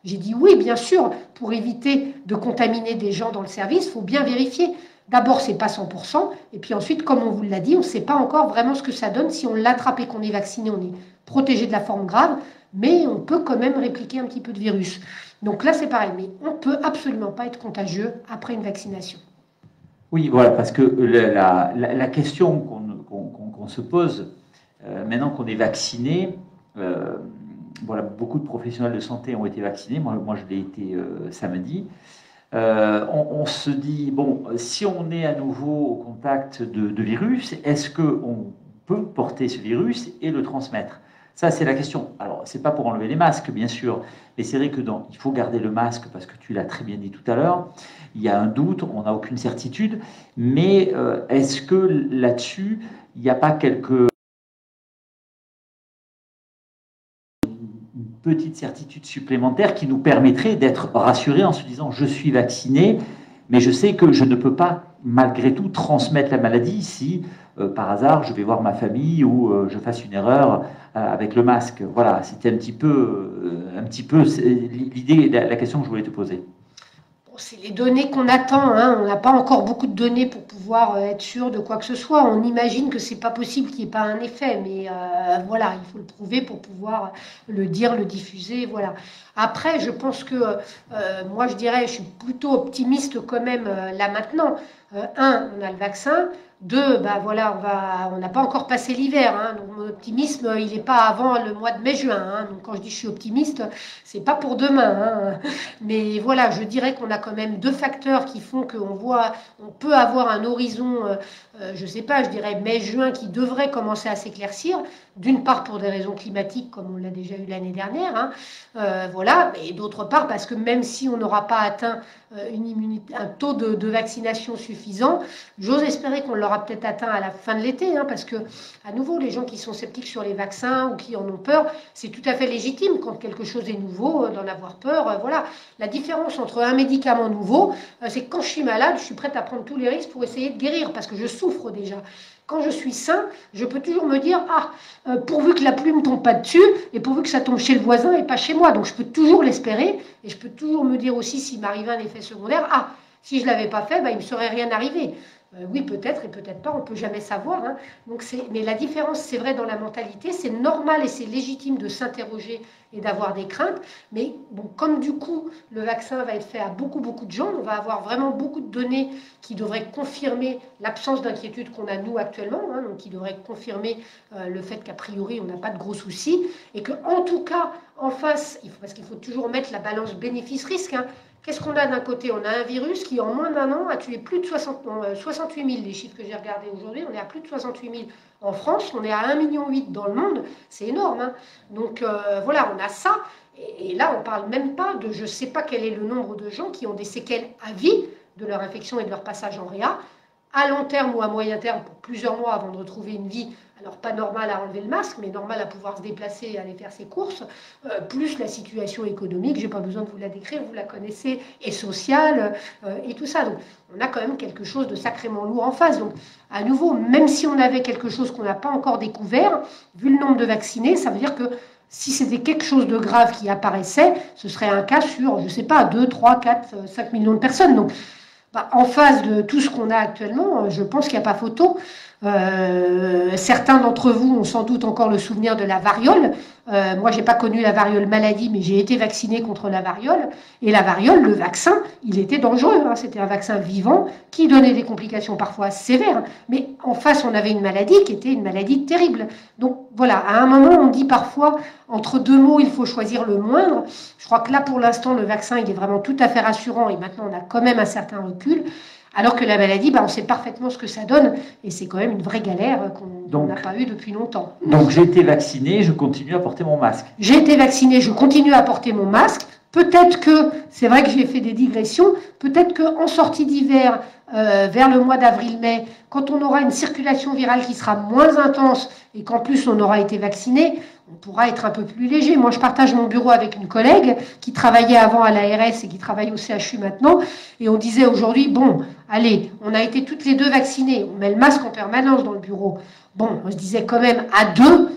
J'ai dit oui, bien sûr, pour éviter de contaminer des gens dans le service, il faut bien vérifier. D'abord, ce n'est pas 100%, et puis ensuite, comme on vous l'a dit, on ne sait pas encore vraiment ce que ça donne. Si on l'attrape et qu'on est vacciné, on est protégé de la forme grave, mais on peut quand même répliquer un petit peu de virus. Donc là, c'est pareil, mais on ne peut absolument pas être contagieux après une vaccination. Oui, voilà, parce que la question qu'on se pose, maintenant qu'on est vacciné, voilà, beaucoup de professionnels de santé ont été vaccinés. Moi je l'ai été samedi. On se dit, bon, si on est à nouveau au contact de virus, est-ce qu'on peut porter ce virus et le transmettre? Ça, c'est la question. Alors, c'est pas pour enlever les masques, bien sûr, mais c'est vrai que il faut garder le masque parce que tu l'as très bien dit tout à l'heure. Il y a un doute, on n'a aucune certitude, mais est-ce que là-dessus, il n'y a pas une petite certitude supplémentaire qui nous permettrait d'être rassurés en se disant je suis vacciné, mais je sais que je ne peux pas malgré tout transmettre la maladie si par hasard je vais voir ma famille ou je fasse une erreur avec le masque. Voilà, c'était un petit peu l'idée, la question que je voulais te poser. C'est les données qu'on attend, hein. On n'a pas encore beaucoup de données pour pouvoir être sûr de quoi que ce soit. On imagine que c'est pas possible qu'il n'y ait pas un effet, mais voilà, il faut le prouver pour pouvoir le dire, le diffuser, voilà. Après, je pense que moi, je dirais, je suis plutôt optimiste quand même là maintenant. Un, on a le vaccin. Deux, bah voilà, on n'a pas encore passé l'hiver, hein, donc mon optimisme, il n'est pas avant le mois de mai-juin. Hein, donc quand je dis je suis optimiste, c'est pas pour demain. Hein, mais voilà, je dirais qu'on a quand même deux facteurs qui font on peut avoir un horizon, je sais pas, je dirais mai-juin qui devrait commencer à s'éclaircir. D'une part pour des raisons climatiques, comme on l'a déjà eu l'année dernière, hein, voilà, et d'autre part parce que même si on n'aura pas atteint un taux de vaccination suffisant, j'ose espérer qu'on l'aura peut-être atteint à la fin de l'été, hein, parce que, à nouveau, les gens qui sont sceptiques sur les vaccins ou qui en ont peur, c'est tout à fait légitime quand quelque chose est nouveau, d'en avoir peur. Voilà. La différence entre un médicament nouveau, c'est que quand je suis malade, je suis prête à prendre tous les risques pour essayer de guérir, parce que je souffre déjà. Quand je suis sain, je peux toujours me dire, pourvu que la pluie ne tombe pas dessus, et pourvu que ça tombe chez le voisin et pas chez moi. Donc je peux toujours l'espérer, et je peux toujours me dire aussi, s'il m'arrivait un effet secondaire, si je ne l'avais pas fait, il ne me serait rien arrivé. Oui, peut-être et peut-être pas, on ne peut jamais savoir. Hein. Mais la différence, c'est vrai, dans la mentalité, c'est normal et c'est légitime de s'interroger et d'avoir des craintes. Mais bon, comme du coup, le vaccin va être fait à beaucoup, beaucoup de gens, on va avoir vraiment beaucoup de données qui devraient confirmer l'absence d'inquiétude qu'on a, nous, actuellement, hein, donc qui devraient confirmer le fait qu'a priori, on n'a pas de gros soucis, et qu'en tout cas, en face, parce qu'il faut toujours mettre la balance bénéfice-risque, hein, qu'est-ce qu'on a d'un côté? On a un virus qui, en moins d'un an, a tué plus de 68 000, les chiffres que j'ai regardés aujourd'hui. On est à plus de 68 000 en France, on est à 1,8 million dans le monde. C'est énorme. Hein. Donc voilà, on a ça. Et là, on ne parle même pas de, je ne sais pas quel est le nombre de gens qui ont des séquelles à vie de leur infection et de leur passage en réa, à long terme ou à moyen terme, pour plusieurs mois avant de retrouver une vie. Alors, pas normal à enlever le masque, mais normal à pouvoir se déplacer et aller faire ses courses, plus la situation économique, je n'ai pas besoin de vous la décrire, vous la connaissez, et sociale, et tout ça. Donc, on a quand même quelque chose de sacrément lourd en face. Donc, à nouveau, même si on avait quelque chose qu'on n'a pas encore découvert, vu le nombre de vaccinés, ça veut dire que si c'était quelque chose de grave qui apparaissait, ce serait un cas sur, je ne sais pas, 2, 3, 4, 5 millions de personnes. Donc, en face de tout ce qu'on a actuellement, je pense qu'il n'y a pas photo. Certains d'entre vous ont sans doute encore le souvenir de la variole. Moi, je n'ai pas connu la variole maladie, mais j'ai été vaccinée contre la variole. Et la variole, le vaccin, il était dangereux. Hein. C'était un vaccin vivant qui donnait des complications parfois sévères. Mais en face, on avait une maladie qui était une maladie terrible. Donc voilà, à un moment, on dit parfois, entre deux mots, il faut choisir le moindre. Je crois que là, pour l'instant, le vaccin, il est vraiment tout à fait rassurant. Et maintenant, on a quand même un certain recul. Alors que la maladie, on sait parfaitement ce que ça donne, et c'est quand même une vraie galère qu'on n'a pas eue depuis longtemps. Donc j'ai été vacciné, je continue à porter mon masque. J'ai été vacciné, je continue à porter mon masque. Peut-être que, c'est vrai que j'ai fait des digressions, peut-être qu'en sortie d'hiver, vers le mois d'avril-mai, quand on aura une circulation virale qui sera moins intense et qu'en plus on aura été vacciné, on pourra être un peu plus léger. Moi, je partage mon bureau avec une collègue qui travaillait avant à l'ARS et qui travaille au CHU maintenant. Et on disait aujourd'hui, bon, allez, on a été toutes les deux vaccinées. On met le masque en permanence dans le bureau. Bon, on se disait quand même à deux,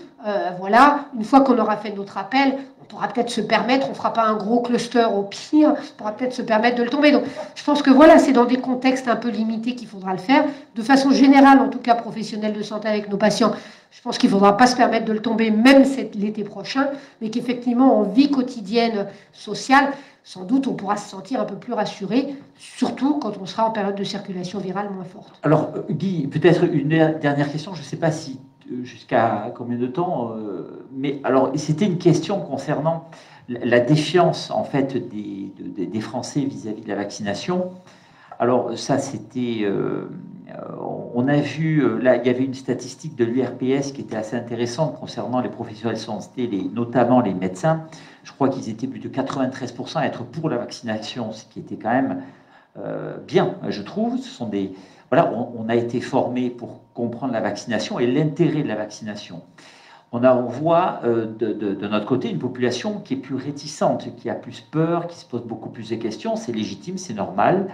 voilà, une fois qu'on aura fait notre appel, on pourra peut-être se permettre, on ne fera pas un gros cluster au pire, on pourra peut-être se permettre de le tomber. Donc, je pense que voilà, c'est dans des contextes un peu limités qu'il faudra le faire. De façon générale, en tout cas professionnelle de santé avec nos patients, je pense qu'il ne faudra pas se permettre de le tomber même l'été prochain, mais qu'effectivement, en vie quotidienne sociale, sans doute, on pourra se sentir un peu plus rassuré, surtout quand on sera en période de circulation virale moins forte. Alors, Guy, peut-être une dernière question, je ne sais pas si jusqu'à combien de temps, mais alors, c'était une question concernant la défiance, en fait, des Français vis-à-vis de la vaccination. Alors, ça, c'était... on a vu, là, il y avait une statistique de l'URPS qui était assez intéressante concernant les professionnels de santé, notamment les médecins. Je crois qu'ils étaient plus de 93% à être pour la vaccination, ce qui était quand même bien, je trouve. Ce sont des... Voilà, on a été formés pour comprendre la vaccination et l'intérêt de la vaccination. On voit de notre côté une population qui est plus réticente, qui a plus peur, qui se pose beaucoup plus de questions. C'est légitime, c'est normal.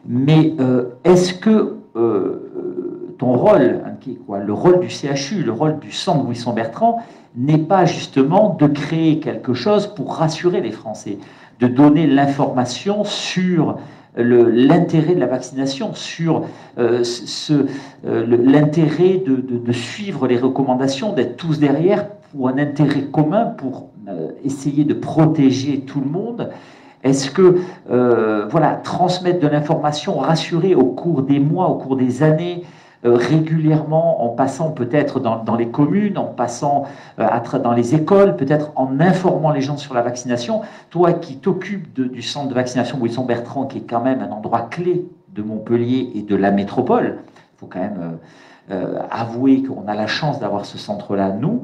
Mais est-ce que ton rôle, le rôle du CHU, le rôle du centre Moisson-Bertrand, n'est pas justement de créer quelque chose pour rassurer les Français, de donner l'information sur l'intérêt de la vaccination, sur l'intérêt de suivre les recommandations, d'être tous derrière pour un intérêt commun, pour essayer de protéger tout le monde. Est-ce que transmettre de l'information, rassurer au cours des mois, au cours des années, régulièrement, en passant peut-être dans les communes, en passant dans les écoles, peut-être en informant les gens sur la vaccination. Toi qui t'occupes du centre de vaccination Moisson-Bertrand, qui est quand même un endroit clé de Montpellier et de la métropole, il faut quand même avouer qu'on a la chance d'avoir ce centre-là, nous.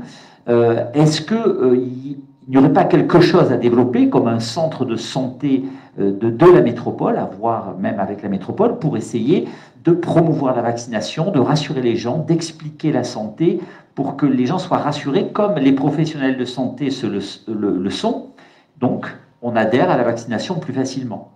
Est-ce qu'il n'y aurait pas quelque chose à développer comme un centre de santé de la métropole, à voir même avec la métropole, pour essayer de promouvoir la vaccination, de rassurer les gens, d'expliquer la santé pour que les gens soient rassurés comme les professionnels de santé le sont. Donc, on adhère à la vaccination plus facilement.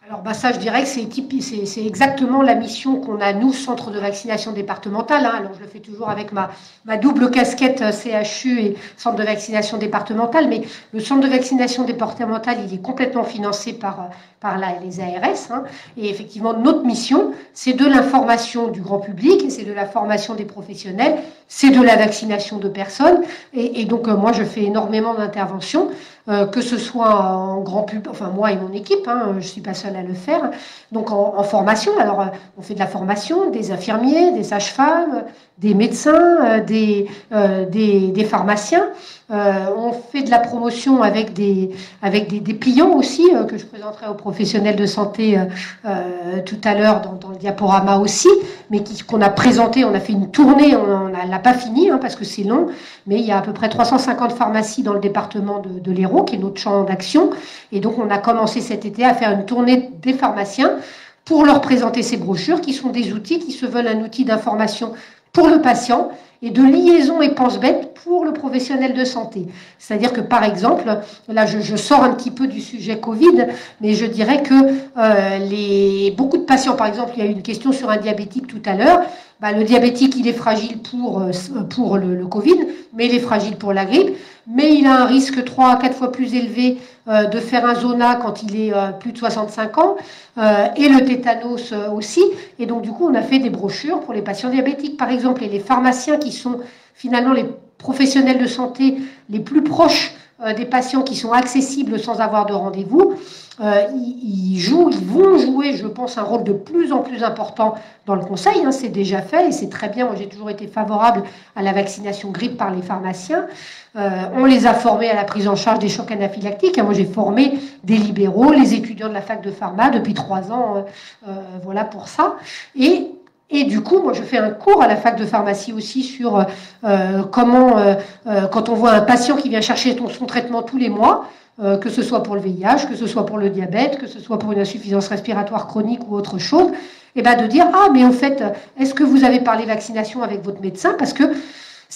Alors ça, je dirais que c'est exactement la mission qu'on a, nous, centre de vaccination départemental. Alors je le fais toujours avec ma double casquette CHU et centre de vaccination départemental, mais le centre de vaccination départemental, il est complètement financé par les ARS. Et effectivement, notre mission, c'est de l'information du grand public, et c'est de la formation des professionnels, c'est de la vaccination de personnes. Et donc, moi, je fais énormément d'interventions. Que ce soit en grand public, enfin moi et mon équipe, je ne suis pas seule à le faire, donc en formation. Alors on fait de la formation des infirmiers, des sages-femmes, des médecins, des pharmaciens. On fait de la promotion avec des pliants aussi, que je présenterai aux professionnels de santé tout à l'heure dans le diaporama aussi, mais qu'on a présenté, on a fait une tournée, on l'a pas fini parce que c'est long, mais il y a à peu près 350 pharmacies dans le département de l'Hérault, qui est notre champ d'action, et donc on a commencé cet été à faire une tournée des pharmaciens pour leur présenter ces brochures, qui sont des outils qui se veulent un outil d'information pour le patient et de liaison et pense-bête pour le professionnel de santé. C'est-à-dire que, par exemple, là, je sors un petit peu du sujet Covid, mais je dirais que beaucoup de patients, par exemple, il y a eu une question sur un diabétique tout à l'heure, le diabétique, il est fragile pour le Covid, mais il est fragile pour la grippe, mais il a un risque 3 à 4 fois plus élevé de faire un zona quand il est plus de 65 ans, et le tétanos aussi. Et donc, du coup, on a fait des brochures pour les patients diabétiques, par exemple, et les pharmaciens qui sont finalement les professionnels de santé les plus proches des patients, qui sont accessibles sans avoir de rendez-vous. Ils vont jouer, je pense, un rôle de plus en plus important dans le conseil. C'est déjà fait et c'est très bien. Moi, j'ai toujours été favorable à la vaccination grippe par les pharmaciens. On les a formés à la prise en charge des chocs anaphylactiques. Moi, j'ai formé des libéraux, les étudiants de la fac de pharma depuis 3 ans. Voilà pour ça. Et du coup, moi, je fais un cours à la fac de pharmacie aussi sur comment, quand on voit un patient qui vient chercher son traitement tous les mois, que ce soit pour le VIH, que ce soit pour le diabète, que ce soit pour une insuffisance respiratoire chronique ou autre chose, et de dire, mais en fait, est-ce que vous avez parlé vaccination avec votre médecin? Parce que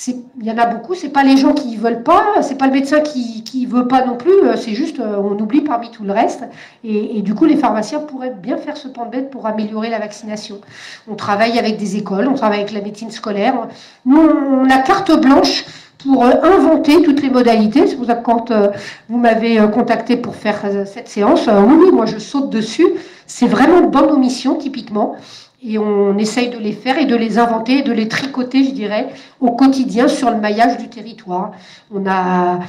il y en a beaucoup, c'est pas les gens qui veulent pas, c'est pas le médecin qui veut pas non plus, c'est juste, on oublie parmi tout le reste. Et du coup, les pharmaciens pourraient bien faire ce pan de bête pour améliorer la vaccination. On travaille avec des écoles, on travaille avec la médecine scolaire. Nous, on a carte blanche pour inventer toutes les modalités. C'est pour ça que quand vous m'avez contacté pour faire cette séance, oui, moi je saute dessus. C'est vraiment dans nos missions, typiquement. Et on essaye de les faire et de les inventer et de les tricoter, je dirais, au quotidien sur le maillage du territoire. On a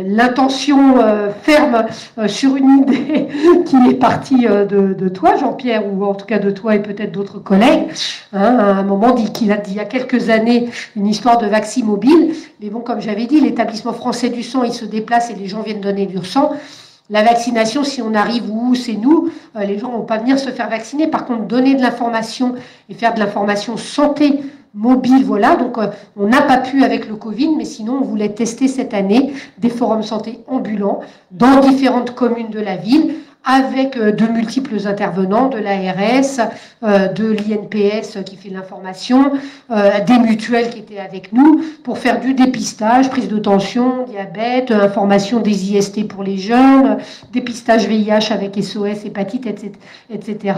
l'intention ferme sur une idée qui est partie de toi, Jean-Pierre, ou en tout cas de toi et peut-être d'autres collègues. À un moment, il y a quelques années, une histoire de vaccin mobile. Mais bon, comme j'avais dit, l'établissement français du sang, il se déplace et les gens viennent donner du sang. La vaccination, si on arrive où c'est nous, les gens ne vont pas venir se faire vacciner. Par contre, donner de l'information et faire de l'information santé mobile, voilà. Donc, on n'a pas pu avec le Covid, mais sinon, on voulait tester cette année des forums santé ambulants dans différentes communes de la ville, avec de multiples intervenants, de l'ARS, de l'INPS qui fait l'information, des mutuelles qui étaient avec nous, pour faire du dépistage, prise de tension, diabète, information des IST pour les jeunes, dépistage VIH avec SOS, hépatite, etc.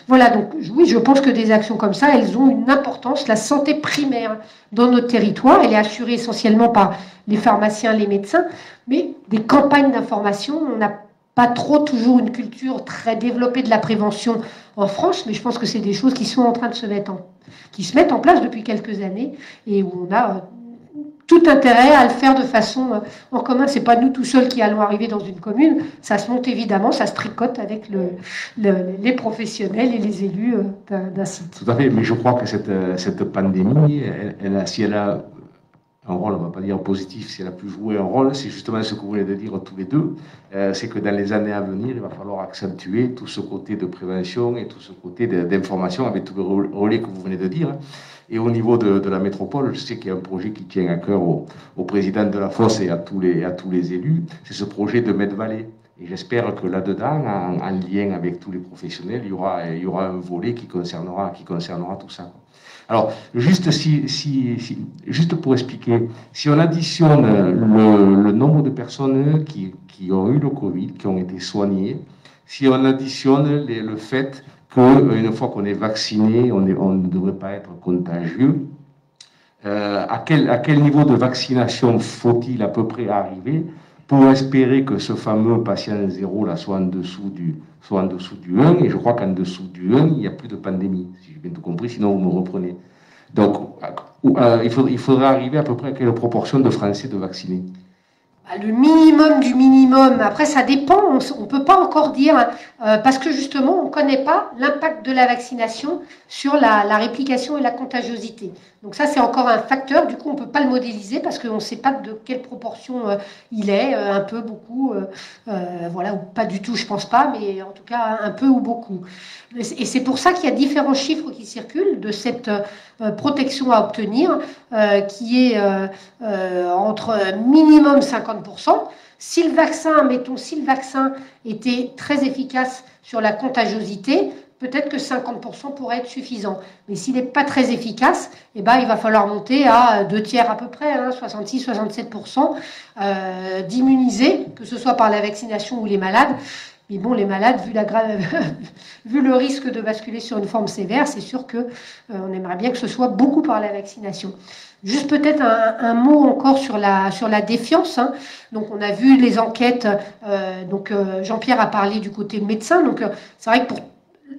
Voilà, donc oui, je pense que des actions comme ça, elles ont une importance. La santé primaire dans notre territoire, elle est assurée essentiellement par les pharmaciens, les médecins, mais des campagnes d'information, on n'a pas trop toujours une culture très développée de la prévention en France, mais je pense que c'est des choses qui sont en train de se mettre en place depuis quelques années et où on a tout intérêt à le faire de façon en commun. C'est pas nous tout seuls qui allons arriver dans une commune, ça se monte évidemment, ça se tricote avec les professionnels et les élus d'un site. Tout à fait, mais je crois que cette pandémie, si elle a un rôle, on ne va pas dire positif, si elle a pu jouer un rôle, c'est justement ce que vous venez de dire tous les deux, c'est que dans les années à venir, il va falloir accentuer tout ce côté de prévention et tout ce côté d'information avec tout le relais que vous venez de dire. Et au niveau de la métropole, je sais qu'il y a un projet qui tient à cœur au président de la FOS et à tous les élus, c'est ce projet de Med-Vallée. Et j'espère que là-dedans, en lien avec tous les professionnels, il y aura un volet qui concernera tout ça. Alors, juste pour expliquer, si on additionne le nombre de personnes qui ont eu le Covid, qui ont été soignées, si on additionne le fait qu'une fois qu'on est vacciné, on ne devrait pas être contagieux, à quel niveau de vaccination faut-il à peu près arriver pour espérer que ce fameux patient zéro là, soit en dessous du 1, et je crois qu'en dessous du 1, il n'y a plus de pandémie, si j'ai bien tout compris, sinon vous me reprenez. Donc, il faudrait arriver à peu près à quelle proportion de Français de vaccinés? Le minimum du minimum, après ça dépend, on ne peut pas encore dire, parce que justement on ne connaît pas l'impact de la vaccination sur la réplication et la contagiosité. Donc ça c'est encore un facteur, du coup on ne peut pas le modéliser parce qu'on ne sait pas de quelle proportion il est, un peu, beaucoup, voilà, ou pas du tout je pense pas, mais en tout cas un peu ou beaucoup. Et c'est pour ça qu'il y a différents chiffres qui circulent de cette protection à obtenir, qui est entre minimum 50%. Si le vaccin était très efficace sur la contagiosité, peut-être que 50% pourrait être suffisant. Mais s'il n'est pas très efficace, eh ben, il va falloir monter à 2/3 à peu près, 66-67% d'immunisés, que ce soit par la vaccination ou les malades. Mais bon, les malades, vu le risque de basculer sur une forme sévère, c'est sûr qu'on aimerait bien que ce soit beaucoup par la vaccination. Juste peut-être un mot encore sur la défiance. Donc on a vu les enquêtes, Jean-Pierre a parlé du côté médecin, donc c'est vrai que pour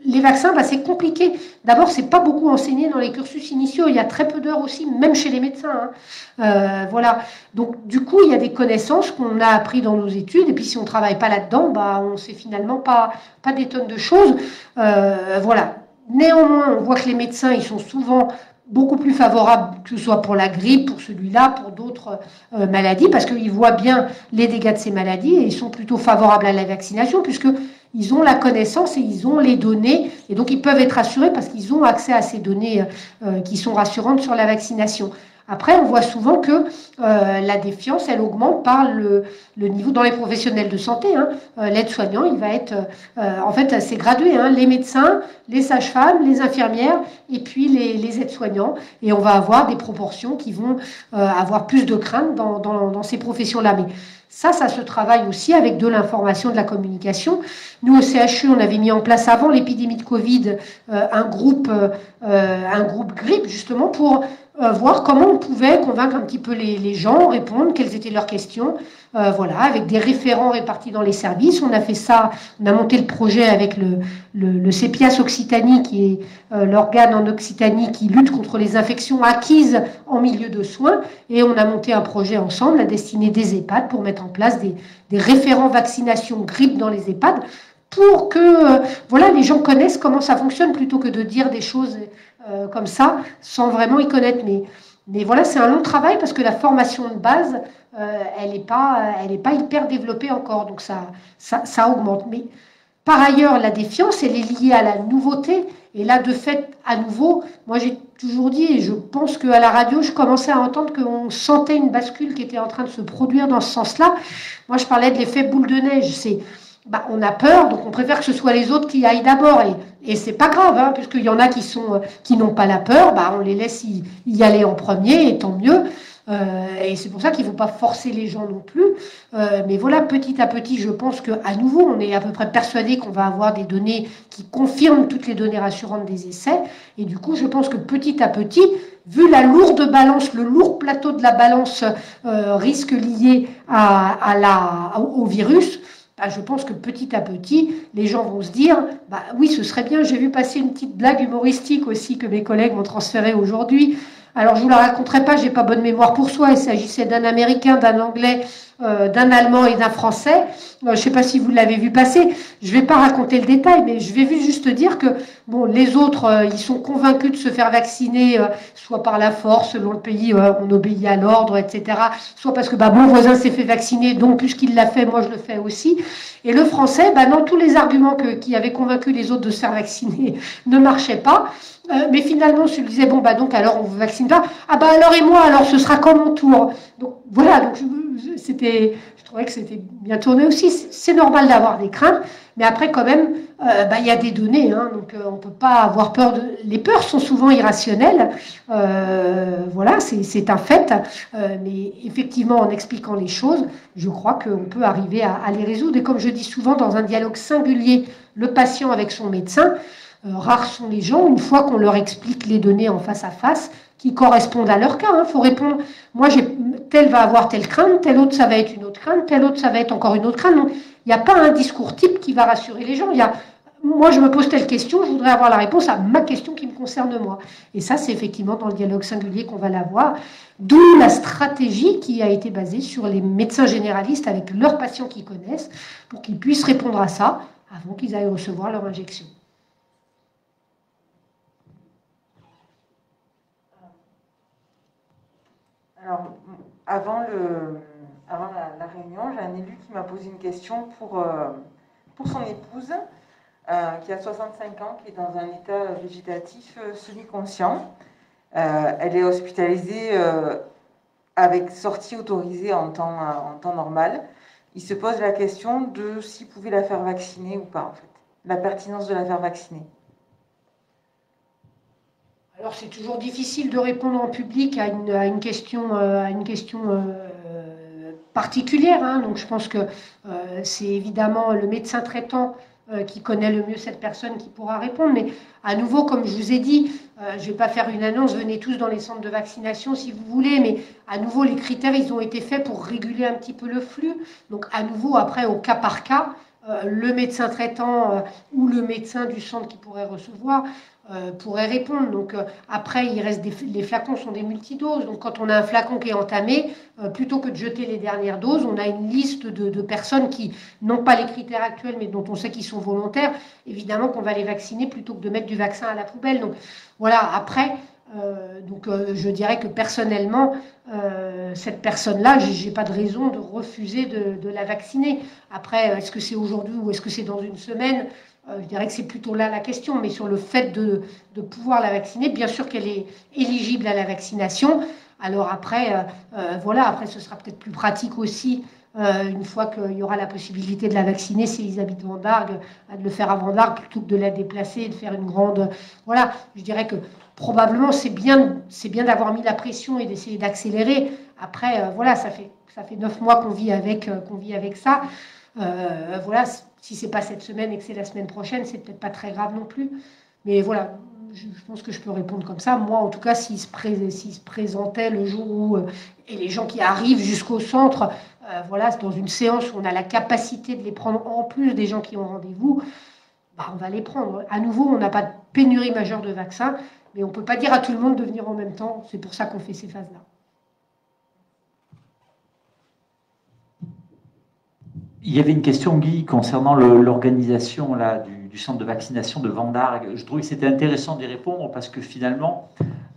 les vaccins, c'est compliqué. D'abord, c'est pas beaucoup enseigné dans les cursus initiaux. Il y a très peu d'heures aussi, même chez les médecins. Voilà. Donc, du coup, il y a des connaissances qu'on a appris dans nos études. Et puis, si on travaille pas là-dedans, on sait finalement pas des tonnes de choses. Voilà. Néanmoins, on voit que les médecins, ils sont souvent beaucoup plus favorables, que ce soit pour la grippe, pour celui-là, pour d'autres maladies, parce qu'ils voient bien les dégâts de ces maladies et ils sont plutôt favorables à la vaccination, puisque ils ont la connaissance et ils ont les données, et donc ils peuvent être assurés parce qu'ils ont accès à ces données qui sont rassurantes sur la vaccination. Après, on voit souvent que la défiance, elle augmente par le niveau dans les professionnels de santé. L'aide-soignant, il va être... en fait, c'est gradué. Les médecins, les sages-femmes, les infirmières, et puis les aides-soignants. Et on va avoir des proportions qui vont avoir plus de crainte dans ces professions-là. Mais ça se travaille aussi avec de l'information, de la communication. Nous, au CHU, on avait mis en place, avant l'épidémie de Covid, un groupe grippe, justement, pour voir comment on pouvait convaincre un petit peu les gens, répondre, quelles étaient leurs questions, voilà, avec des référents répartis dans les services. On a fait ça, on a monté le projet avec le CEPIAS Occitanie, qui est l'organe en Occitanie qui lutte contre les infections acquises en milieu de soins, et on a monté un projet ensemble à destinée des EHPAD pour mettre en place des référents vaccination grippe dans les EHPAD, pour que les gens connaissent comment ça fonctionne, plutôt que de dire des choses comme ça, sans vraiment y connaître. Mais voilà, c'est un long travail, parce que la formation de base, elle n'est pas hyper développée encore, donc ça augmente. Mais par ailleurs, la défiance, elle est liée à la nouveauté, et là, de fait, à nouveau, moi j'ai toujours dit, et je pense qu'à la radio, je commençais à entendre qu'on sentait une bascule qui était en train de se produire dans ce sens-là. Moi, je parlais de l'effet boule de neige. bah, on a peur, donc on préfère que ce soit les autres qui aillent d'abord. Et c'est pas grave, hein, puisqu'il y en a qui n'ont pas la peur, bah, on les laisse y aller en premier, et tant mieux. Et c'est pour ça qu'il ne faut pas forcer les gens non plus. Mais voilà, petit à petit, je pense qu'à nouveau, on est à peu près persuadé qu'on va avoir des données qui confirment toutes les données rassurantes des essais. Et du coup, je pense que petit à petit, vu la lourde balance, le lourd plateau de la balance risque lié au virus, bah, je pense que petit à petit, les gens vont se dire bah, oui, ce serait bien. J'ai vu passer une petite blague humoristique aussi que mes collègues m'ont transférée aujourd'hui. Alors, je ne vous la raconterai pas, je n'ai pas bonne mémoire pour soi. Il s'agissait d'un Américain, d'un Anglais, d'un Allemand et d'un Français. Je ne sais pas si vous l'avez vu passer. Je ne vais pas raconter le détail, mais je vais juste dire que bon, les autres, ils sont convaincus de se faire vacciner, soit par la force, selon le pays, on obéit à l'ordre, etc. Soit parce que bah, mon voisin s'est fait vacciner, donc puisqu'il l'a fait, moi je le fais aussi. Et le Français, bah, non, tous les arguments qui avaient convaincu les autres de se faire vacciner ne marchaient pas. Mais finalement, je lui disais, bon, bah donc alors on ne vous vaccine pas. Ah bah alors et moi, alors ce sera quand mon tour. Donc voilà, donc je trouvais que c'était bien tourné aussi. C'est normal d'avoir des craintes, mais après quand même, bah, y a des données, hein, donc on ne peut pas avoir peur. Les peurs sont souvent irrationnelles, voilà, c'est un fait. Mais effectivement, en expliquant les choses, je crois qu'on peut arriver à les résoudre. Et comme je dis souvent, dans un dialogue singulier, le patient avec son médecin, rares sont les gens, une fois qu'on leur explique les données en face à face, qui correspondent à leur cas. Il faut répondre, moi, tel va avoir telle crainte, tel autre, ça va être une autre crainte, tel autre, ça va être encore une autre crainte. Donc, il n'y a pas un discours type qui va rassurer les gens. Moi, je me pose telle question, je voudrais avoir la réponse à ma question qui me concerne moi. Et ça, c'est effectivement dans le dialogue singulier qu'on va l'avoir. D'où la stratégie qui a été basée sur les médecins généralistes avec leurs patients qu'ils connaissent, pour qu'ils puissent répondre à ça avant qu'ils aillent recevoir leur injection. Alors, avant la réunion, j'ai un élu qui m'a posé une question pour son épouse, qui a 65 ans, qui est dans un état végétatif semi-conscient. Elle est hospitalisée avec sortie autorisée en temps normal. Il se pose la question de s'il pouvait la faire vacciner ou pas, en fait. La pertinence de la faire vacciner. Alors c'est toujours difficile de répondre en public à une question, particulière, hein. Donc je pense que c'est évidemment le médecin traitant qui connaît le mieux cette personne qui pourra répondre. Mais à nouveau, comme je vous ai dit, je ne vais pas faire une annonce, venez tous dans les centres de vaccination si vous voulez, mais à nouveau, les critères, ils ont été faits pour réguler un petit peu le flux. Donc à nouveau, après, au cas par cas, le médecin traitant ou le médecin du centre qui pourrait recevoir pourrait répondre. Donc après, il reste les flacons sont des multidoses. Donc quand on a un flacon qui est entamé, plutôt que de jeter les dernières doses, on a une liste de personnes qui n'ont pas les critères actuels, mais dont on sait qu'ils sont volontaires. Évidemment qu'on va les vacciner plutôt que de mettre du vaccin à la poubelle. Donc voilà, après, je dirais que personnellement, cette personne-là, j'ai pas de raison de refuser de la vacciner. Après, est-ce que c'est aujourd'hui ou est-ce que c'est dans une semaine? Je dirais que c'est plutôt là la question, mais sur le fait de pouvoir la vacciner, bien sûr qu'elle est éligible à la vaccination. Alors après, voilà, après ce sera peut-être plus pratique aussi, une fois qu'il y aura la possibilité de la vacciner, s'ils habitent Vendargues, de le faire à Vendargues plutôt que de la déplacer et de faire une grande... Voilà, je dirais que probablement c'est bien d'avoir mis la pression et d'essayer d'accélérer. Après, voilà, ça fait 9 mois qu'on vit avec ça. Voilà, si c'est pas cette semaine et que c'est la semaine prochaine, c'est peut-être pas très grave non plus. Mais voilà, je pense que je peux répondre comme ça. Moi, en tout cas, s'il se présentait le jour où... et les gens qui arrivent jusqu'au centre, voilà, dans une séance où on a la capacité de les prendre en plus des gens qui ont rendez-vous, bah, on va les prendre. À nouveau, on n'a pas de pénurie majeure de vaccins, mais on ne peut pas dire à tout le monde de venir en même temps. C'est pour ça qu'on fait ces phases-là. Il y avait une question, Guy, concernant l'organisation du centre de vaccination de Vendargues. Je trouvais que c'était intéressant d'y répondre parce que finalement,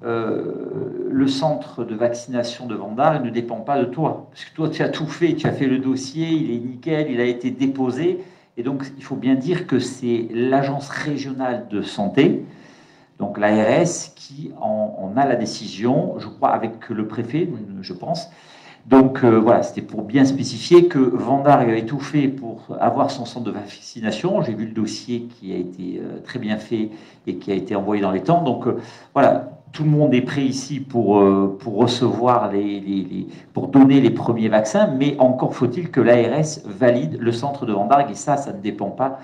le centre de vaccination de Vendargues ne dépend pas de toi. Parce que toi, tu as tout fait, tu as fait le dossier, il est nickel, il a été déposé. Et donc, il faut bien dire que c'est l'agence régionale de santé, donc l'ARS, qui en a la décision, je crois, avec le préfet, je pense. Donc voilà, c'était pour bien spécifier que Vendargue avait tout fait pour avoir son centre de vaccination. J'ai vu le dossier qui a été très bien fait et qui a été envoyé dans les temps. Donc voilà, tout le monde est prêt ici pour recevoir pour donner les premiers vaccins, mais encore faut-il que l'ARS valide le centre de Vendargue, et ça ne dépend pas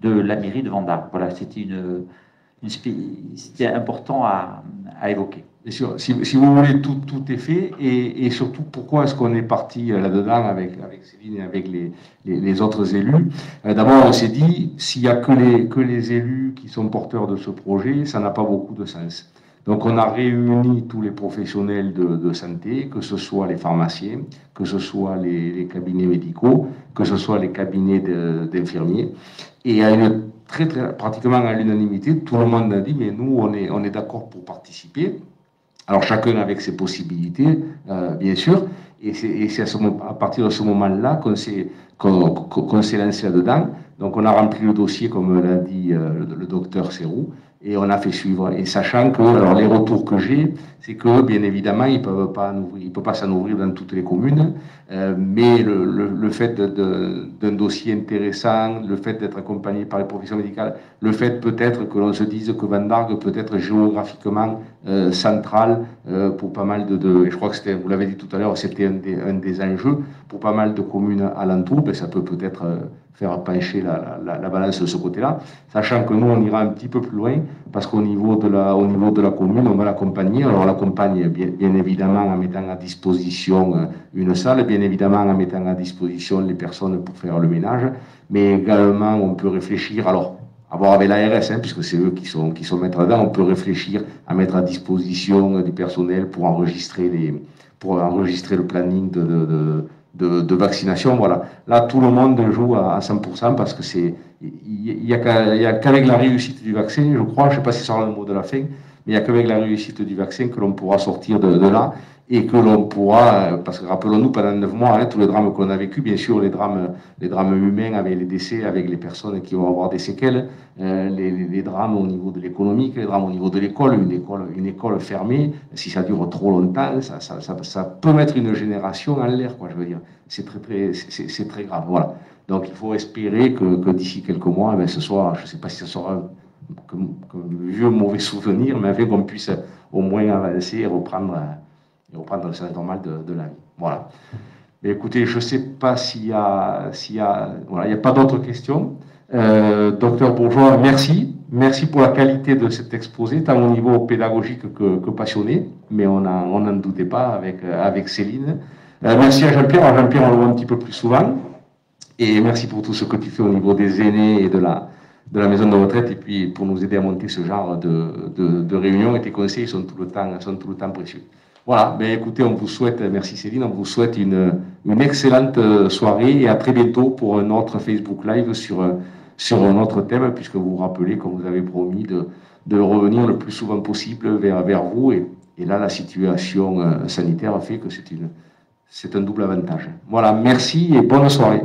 de la mairie de Vendargue. Voilà, c'était important à évoquer. Bien sûr, si vous voulez, tout est fait, et surtout, pourquoi est-ce qu'on est parti là-dedans avec Céline et avec les autres élus? D'abord, on s'est dit, s'il n'y a que les élus qui sont porteurs de ce projet, ça n'a pas beaucoup de sens. Donc, on a réuni tous les professionnels de santé, que ce soit les pharmaciens, que ce soit les cabinets médicaux, que ce soit les cabinets d'infirmiers, et pratiquement à l'unanimité, tout le monde a dit, mais nous, on est d'accord pour participer. Alors, chacun avec ses possibilités, bien sûr, et c'est à partir de ce moment-là qu'on s'est lancé là-dedans. Donc, on a rempli le dossier, comme l'a dit le docteur Serroux, et on a fait suivre. Et sachant que, alors les retours que j'ai, c'est que, bien évidemment, ils ne peuvent pas s'en ouvrir dans toutes les communes, mais le fait d'un dossier intéressant, le fait d'être accompagné par les professions médicales, le fait peut-être que l'on se dise que Vendargue peut être géographiquement central pour pas mal et je crois que c'était, vous l'avez dit tout à l'heure, c'était un des enjeux pour pas mal de communes alentours, ben ça peut-être faire pencher la balance de ce côté-là, sachant que nous, on ira un petit peu plus loin, parce qu'au niveau de la commune, on va l'accompagner. Alors, on l'accompagne bien évidemment en mettant à disposition une salle, bien évidemment en mettant à disposition les personnes pour faire le ménage, mais également, on peut réfléchir, alors, à voir avec l'ARS, puisque c'est eux qui sont maîtres là-dedans, on peut réfléchir à mettre à disposition du personnel pour enregistrer le planning de vaccination. Voilà. Là, tout le monde joue à 100% parce que il y a qu'avec la réussite du vaccin, je crois, je ne sais pas si ça sera le mot de la fin, mais il n'y a qu'avec la réussite du vaccin que l'on pourra sortir de là, et que l'on pourra, parce que rappelons-nous, pendant 9 mois, tous les drames qu'on a vécus, bien sûr, les drames humains avec les décès, avec les personnes qui vont avoir des séquelles, les drames au niveau de l'économique, les drames au niveau de l'école, une école fermée, si ça dure trop longtemps, ça peut mettre une génération en l'air, quoi, je veux dire. C'est très grave, voilà. Donc il faut espérer que d'ici quelques mois, ce soit, je ne sais pas si ça sera comme vieux mauvais souvenir, mais qu'on puisse au moins avancer et reprendre le sens normal de la vie. Voilà. Mais écoutez, je ne sais pas s'il y a voilà, il n'y a pas d'autres questions. Docteur Bourgeois, merci. Merci pour la qualité de cet exposé, tant au niveau pédagogique que passionné, mais on n'en doutait pas avec Céline. Merci à Jean-Pierre. Jean-Pierre, on le voit un petit peu plus souvent. Et merci pour tout ce que tu fais au niveau des aînés et de la maison de retraite, et puis pour nous aider à monter ce genre de réunions. Et tes conseils sont tout le temps précieux. Voilà, ben écoutez, on vous souhaite, merci Céline, on vous souhaite une excellente soirée, et à très bientôt pour un autre Facebook Live sur un autre thème, puisque vous vous rappelez, comme vous avez promis, de revenir le plus souvent possible vers vous. Et là, la situation sanitaire fait que c'est un double avantage. Voilà, merci et bonne soirée.